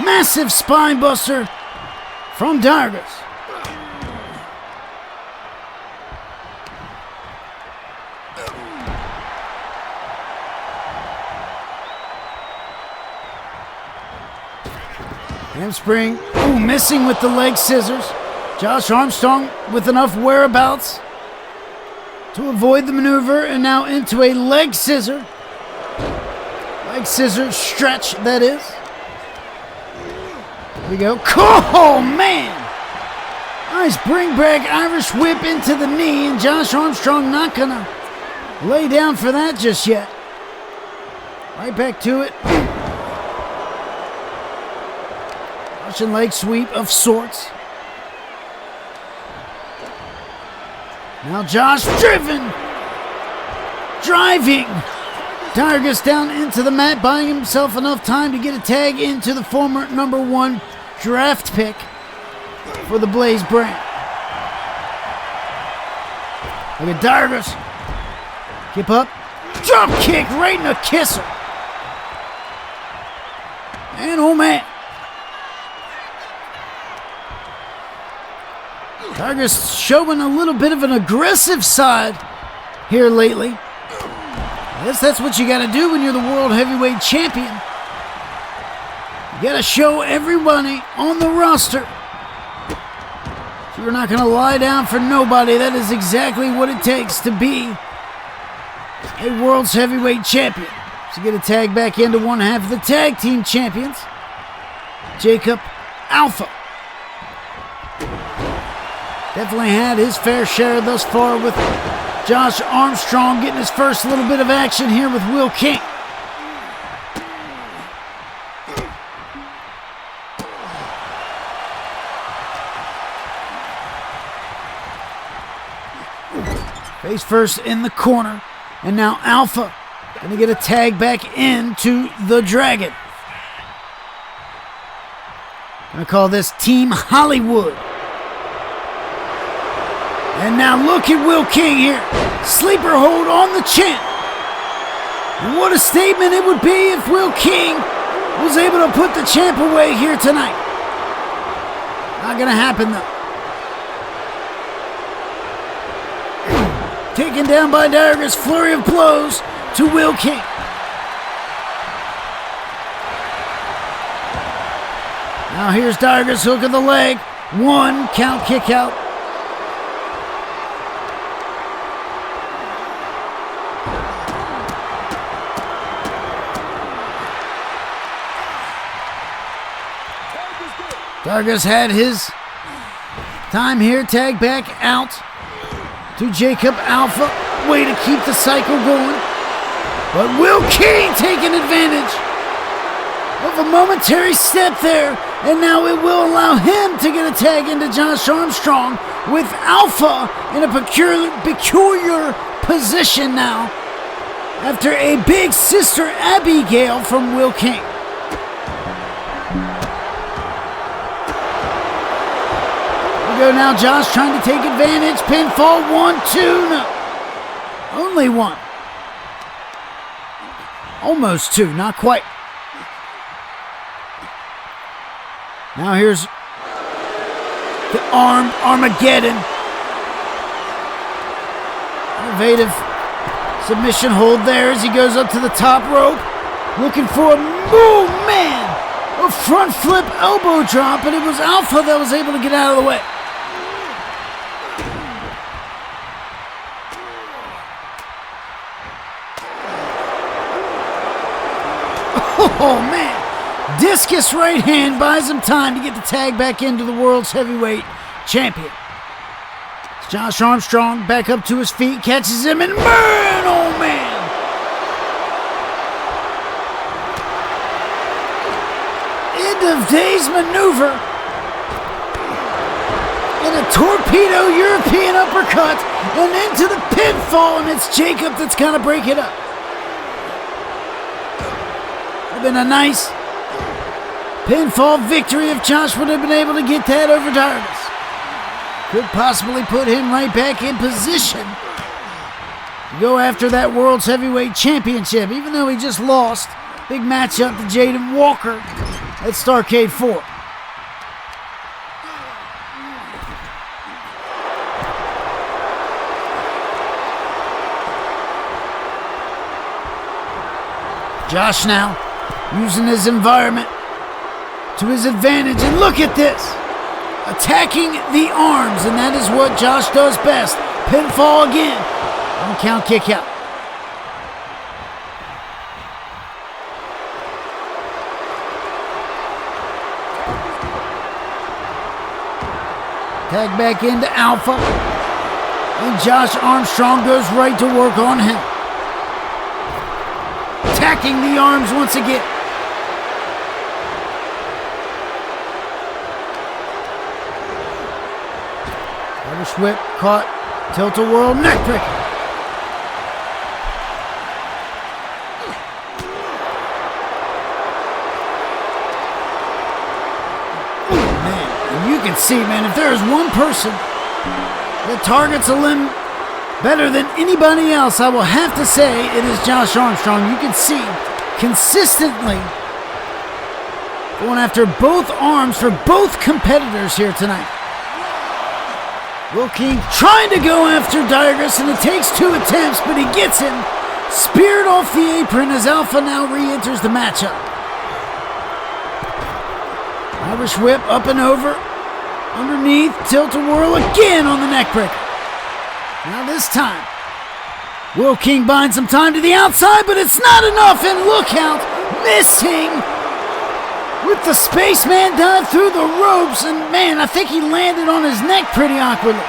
Massive spine buster from Dyrgos. Hamstring, missing with the leg scissors. Josh Armstrong with enough whereabouts to avoid the maneuver, and now into a leg scissor. Leg scissor stretch, that is. Here we go. Oh, man! Nice bring back Irish whip into the knee, and Josh Armstrong not gonna lay down for that just yet. Right back to it. Russian leg sweep of sorts. Now Josh driving Dyrgos down into the mat, buying himself enough time to get a tag into the former #1 draft pick for the Blaze brand. Look at Dyrgos. Keep up. Drop kick right in the kisser. And oh man. Dyrgos showing a little bit of an aggressive side here lately. I guess that's what you got to do when you're the World Heavyweight Champion. You got to show everybody on the roster you're not going to lie down for nobody. That is exactly what it takes to be a World's Heavyweight Champion. So get a tag back into one half of the tag team champions, Jacob Alpha. Definitely had his fair share thus far with Josh Armstrong getting his first little bit of action here with Will King. Face first in the corner, and now Alpha gonna get a tag back into the Dragon. Gonna call this Team Hollywood. And now look at Will King here. Sleeper hold on the chin. And what a statement it would be if Will King was able to put the champ away here tonight. Not gonna happen though. Taken down by Dyrgos. Flurry of blows to Will King. Now here's Dyrgos, hook of the leg. 1 count, kick out. Dyrgos had his time here. Tag back out to Jacob Alpha. Way to keep the cycle going. But Will King taking advantage of a momentary step there. And now it will allow him to get a tag into Josh Armstrong with Alpha in a peculiar position now after a big sister Abigail from Will King. Go now, Josh trying to take advantage. Pinfall, 1, 2, no. Only 1. Almost 2, not quite. Now here's the Armageddon. Innovative submission hold there as he goes up to the top rope. Looking for a move, man. A front flip elbow drop, but it was Alpha that was able to get out of the way. Oh, man. Discus right hand buys him time to get the tag back into the world's heavyweight champion. Josh Armstrong back up to his feet, catches him, and man, oh, man. End of days maneuver. And a torpedo European uppercut, and into the pinfall, and it's Jacob that's going to break it up. Been a nice pinfall victory if Josh would have been able to get that over Dyrgos. Could possibly put him right back in position to go after that World's Heavyweight Championship, even though he just lost. Big matchup to Jayden Walker at Starrcade 4. Josh now using his environment to his advantage. And look at this. Attacking the arms. And that is what Josh does best. Pinfall again. 1 count, kick out. Tag back into Alpha. And Josh Armstrong goes right to work on him. Attacking the arms once again. Irish whip caught. Tilt-a-whirl neckbreaker. Man, and you can see, man, if there is one person that targets a limb better than anybody else, I will have to say it is Josh Armstrong. You can see consistently going after both arms for both competitors here tonight. Will King trying to go after Dyrgos, and it takes 2 attempts, but he gets him speared off the apron as Alpha now re-enters the matchup. Irish whip up and over. Underneath, tilt-a-whirl again on the neckbreaker. Now this time, Will King binds some time to the outside, but it's not enough, and look out, missing with the spaceman dive through the ropes, and man, I think he landed on his neck pretty awkwardly.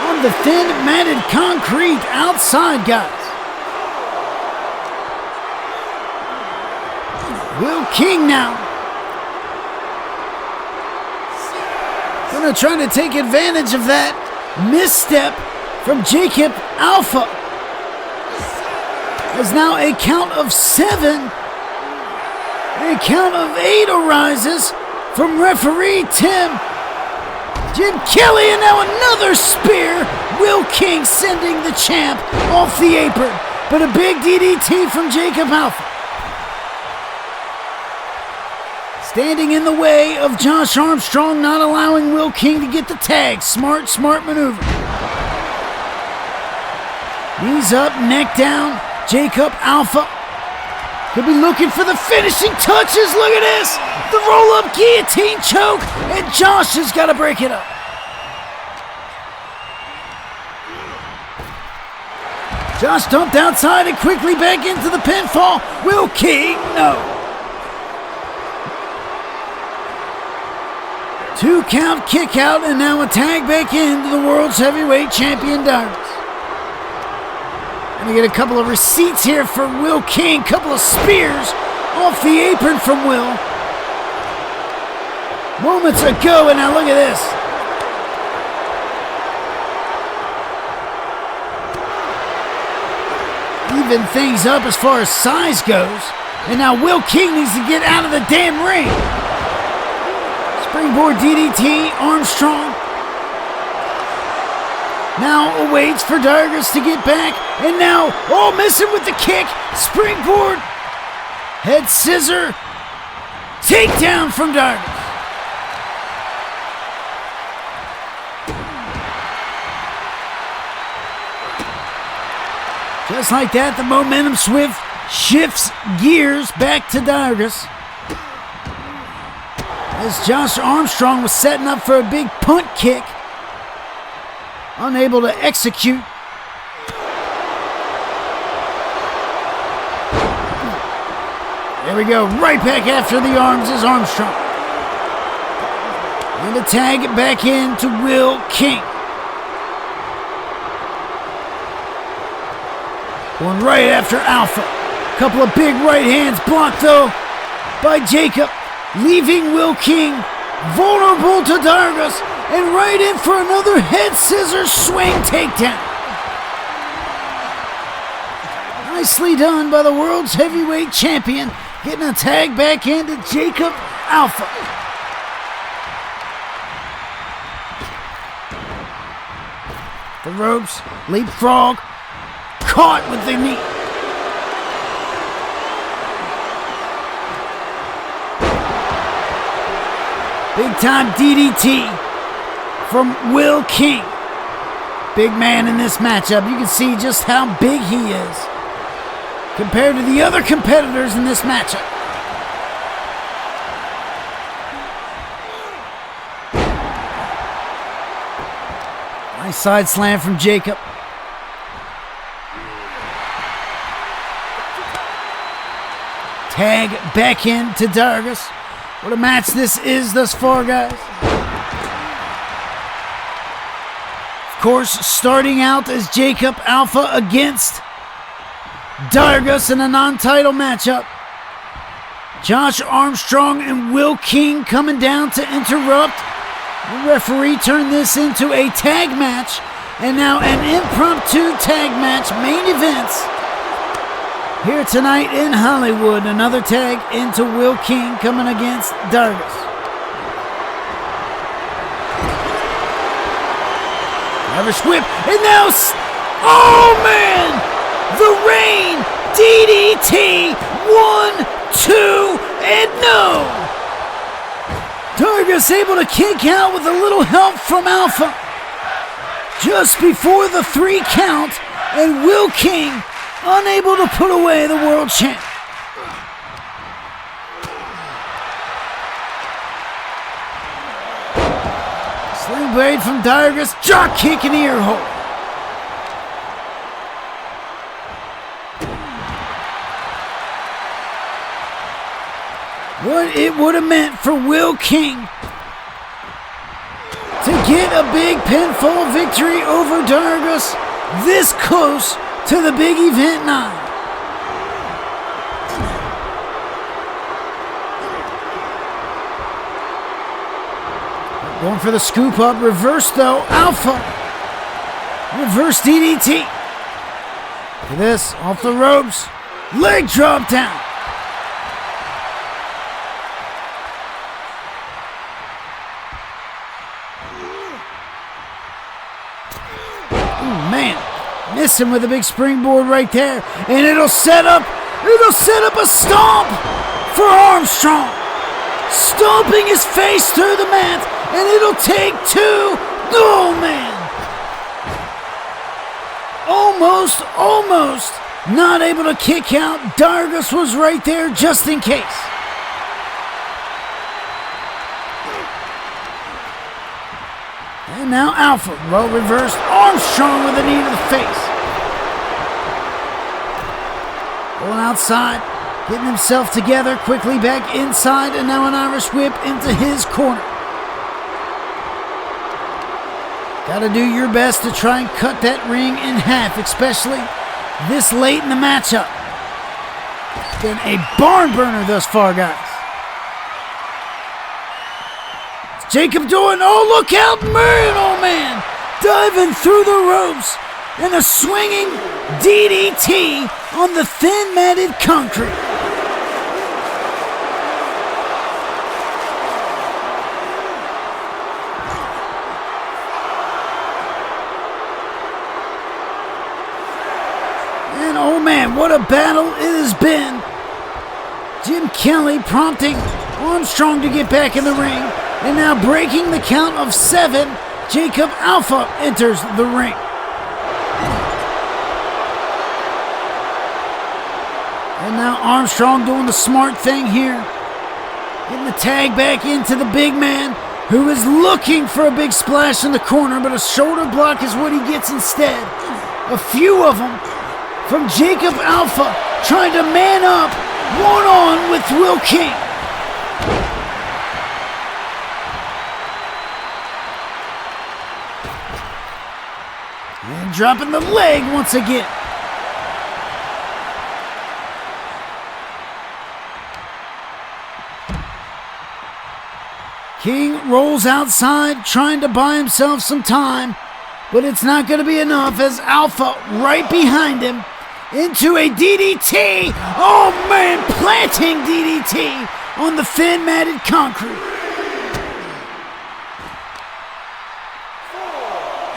On the thin, matted concrete outside, guys. Will King now. Gonna try to take advantage of that misstep from Jacob Alpha. As now a count of 7, a count of 8 arises from referee Jim Kelly, and now another spear. Will King sending the champ off the apron, but a big DDT from Jacob Alpha. standing in the way of Josh Armstrong, not allowing Will King to get the tag. Smart maneuver. Knees up, neck down. Jacob Alpha could be looking for the finishing touches. Look at this. The roll-up guillotine choke, and Josh has got to break it up. Josh dumped outside and quickly back into the pinfall. Will King, no. 2 count kick out, and now a tag back into the World's Heavyweight Champion Dyrgos. And we get a couple of receipts here for Will King. Couple of spears off the apron from Will. Moments ago, and now look at this. Even things up as far as size goes. And now Will King needs to get out of the damn ring. Springboard DDT, Armstrong. Now awaits for Dyrgos to get back. And now, missing with the kick. Springboard. Head scissor. Takedown from Dyrgos. Just like that, the momentum shifts gears back to Dyrgos. As Josh Armstrong was setting up for a big punt kick. Unable to execute. There we go. Right back after the arms is Armstrong. And the tag it back in to Will King. Going right after Alpha. Couple of big right hands blocked though by Jacob. Leaving Will King vulnerable to Dyrgos. And right in for another head scissors swing takedown. Nicely done by the World's Heavyweight Champion. Getting a tag back into Jacob Alpha. The ropes, leapfrog, caught with the knee. Big time DDT from Will King. Big man in this matchup. You can see just how big he is compared to the other competitors in this matchup. Nice side slam from Jacob. Tag back in to Dyrgos. What a match this is thus far, guys. Of course, starting out as Jacob Alpha against Dyrgos in a non-title matchup. Josh Armstrong and Will King coming down to interrupt. The referee turned this into a tag match. And now an impromptu tag match, main events. Here tonight in Hollywood, another tag into Will King coming against Dyrgos. Irish whip, and now, oh man! The Rain DDT, 1, 2, and no! Dyrgos able to kick out with a little help from Alpha. Just before the 3 count, and Will King unable to put away the world champ. Sling blade from Dyrgos, drop kick in the ear hole. What it would have meant for Will King to get a big pinfall victory over Dyrgos this close to the big event 9. Going for the scoop up, reverse though, Alpha. Reverse DDT. Look at this, off the ropes, leg drop down. Oh man. Missing with a big springboard right there. And it'll set up a stomp for Armstrong. stomping his face through the mat, and it'll take 2. Oh, man. Almost not able to kick out. Dyrgos was right there just in case. And now Alpha, well reversed, Armstrong with a knee to the face. Going outside, getting himself together, quickly back inside, and now an Irish whip into his corner. Gotta do your best to try and cut that ring in half, especially this late in the matchup. It's been a barn burner thus far, guys. It's Jacob doing, oh, look out, man, oh man, diving through the ropes and a swinging DDT on the thin matted concrete. And oh man, what a battle it has been. Jim Kelly prompting Armstrong to get back in the ring, and now breaking the count of 7, Jacob Alpha enters the ring. And now Armstrong doing the smart thing here. Getting the tag back into the big man, who is looking for a big splash in the corner, but a shoulder block is what he gets instead. A few of them from Jacob Alpha trying to man up one-on with Will King. And dropping the leg once again. King rolls outside, trying to buy himself some time, but it's not going to be enough as Alpha right behind him into a DDT. Oh man, planting DDT on the thin matted concrete.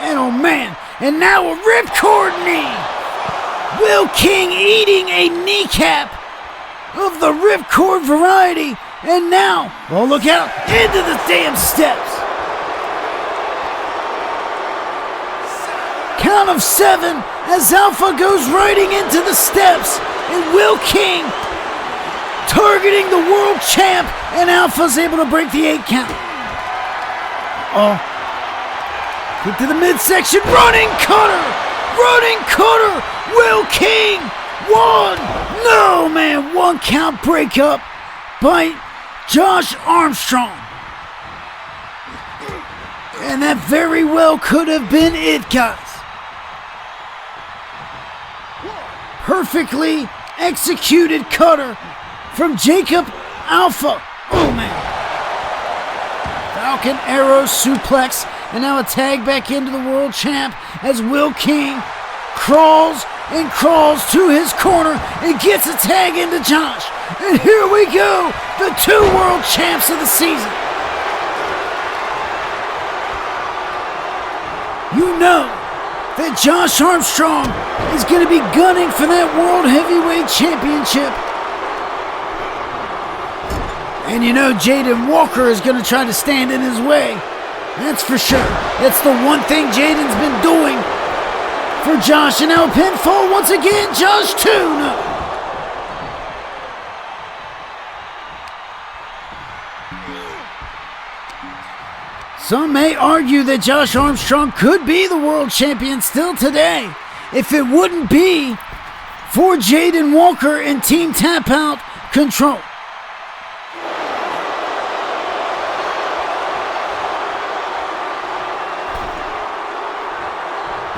And oh man, and now a ripcord knee. Will King eating a kneecap of the ripcord variety. And now, oh look out, into the damn steps. Count of 7 as Alpha goes riding into the steps, and Will King targeting the world champ, and Alpha's able to break the 8 count. Oh, get to the midsection, running cutter, Will King, 1, no man, 1 count breakup by Josh Armstrong. And that very well could have been it, guys. Perfectly executed cutter from Jacob Alpha. Oh man. Falcon Arrow suplex, and now a tag back into the world champ as Will King crawls to his corner and gets a tag into Josh. And here we go, the 2 world champs of the season. You know that Josh Armstrong is going to be gunning for that World Heavyweight Championship. And you know Jayden Walker is going to try to stand in his way. That's for sure. That's the one thing Jayden's been doing for Josh. And now a pinfall once again. Josh 2. No. Some may argue that Josh Armstrong could be the world champion still today if it wouldn't be for Jayden Walker and Team Tap Out Control.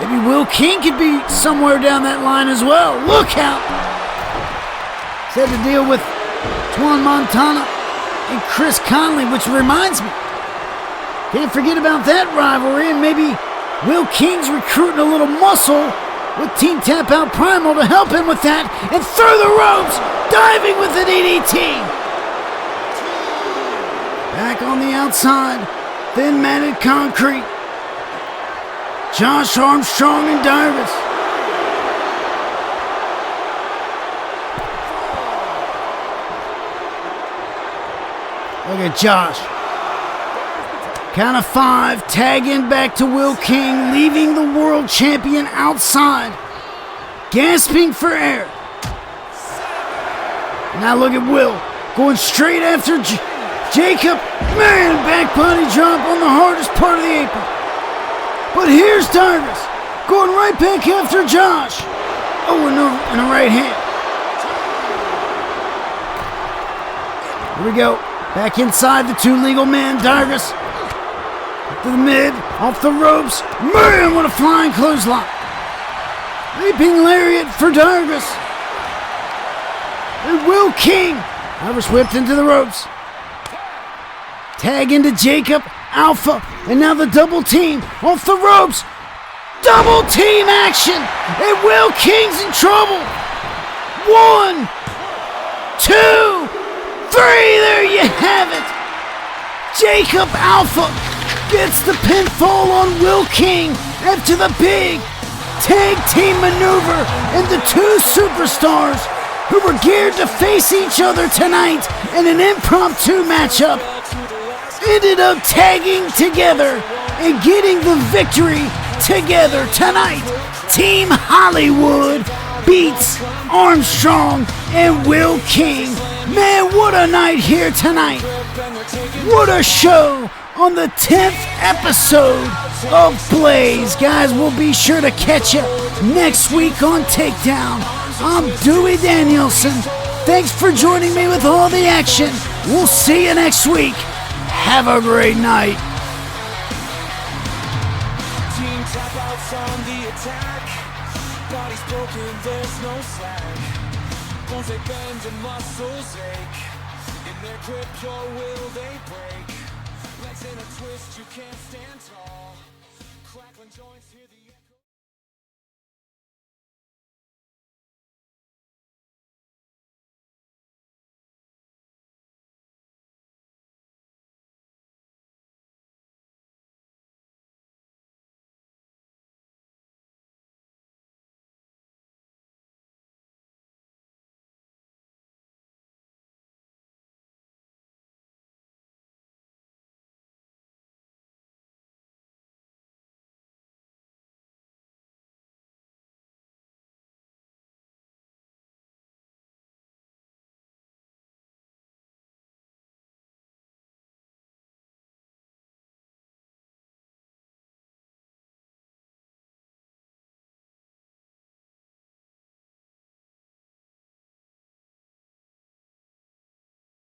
Maybe Will King could be somewhere down that line as well. Look out! He's had to deal with Twan Montana and Chris Conley, which reminds me, can't forget about that rivalry, and maybe Will King's recruiting a little muscle with Team Tap Out Primal to help him with that, and through the ropes, diving with an DDT. Back on the outside, thin matted concrete. Josh Armstrong and Dyrgos. Look at Josh. Count of 5, tag in back to Will King, leaving the world champion outside, gasping for air. Now look at Will, going straight after Jacob. Man, back body drop on the hardest part of the apron. But here's Dyrgos, going right back after Josh. Oh, and a right hand. Here we go. Back inside the two legal men. Dyrgos to the mid, off the ropes. Man, what a flying clothesline. Leaping lariat for Dyrgos. And Will King. Dyrgos whipped into the ropes. Tag into Jacob, Alpha, and now the double team off the ropes. Double team action, and Will King's in trouble. 1, 2, 3, there you have it. Jacob Alpha gets the pinfall on Will King after the big tag team maneuver, and the two superstars who were geared to face each other tonight in an impromptu matchup ended up tagging together and getting the victory together tonight. Team Hollywood beats Armstrong and Will King. Man, what a night here tonight. What a show on the 10th episode of Blaze. Guys, we'll be sure to catch you next week on Takedown. I'm Dewey Danielson. Thanks for joining me with all the action. We'll see you next week. Have a great night. Team tap outs on the attack. Body's broken, there's no slack. Bones they bend and muscles ache. In their grip, your will they break. Legs in a twist, you can't stand tall. Crackling joints here.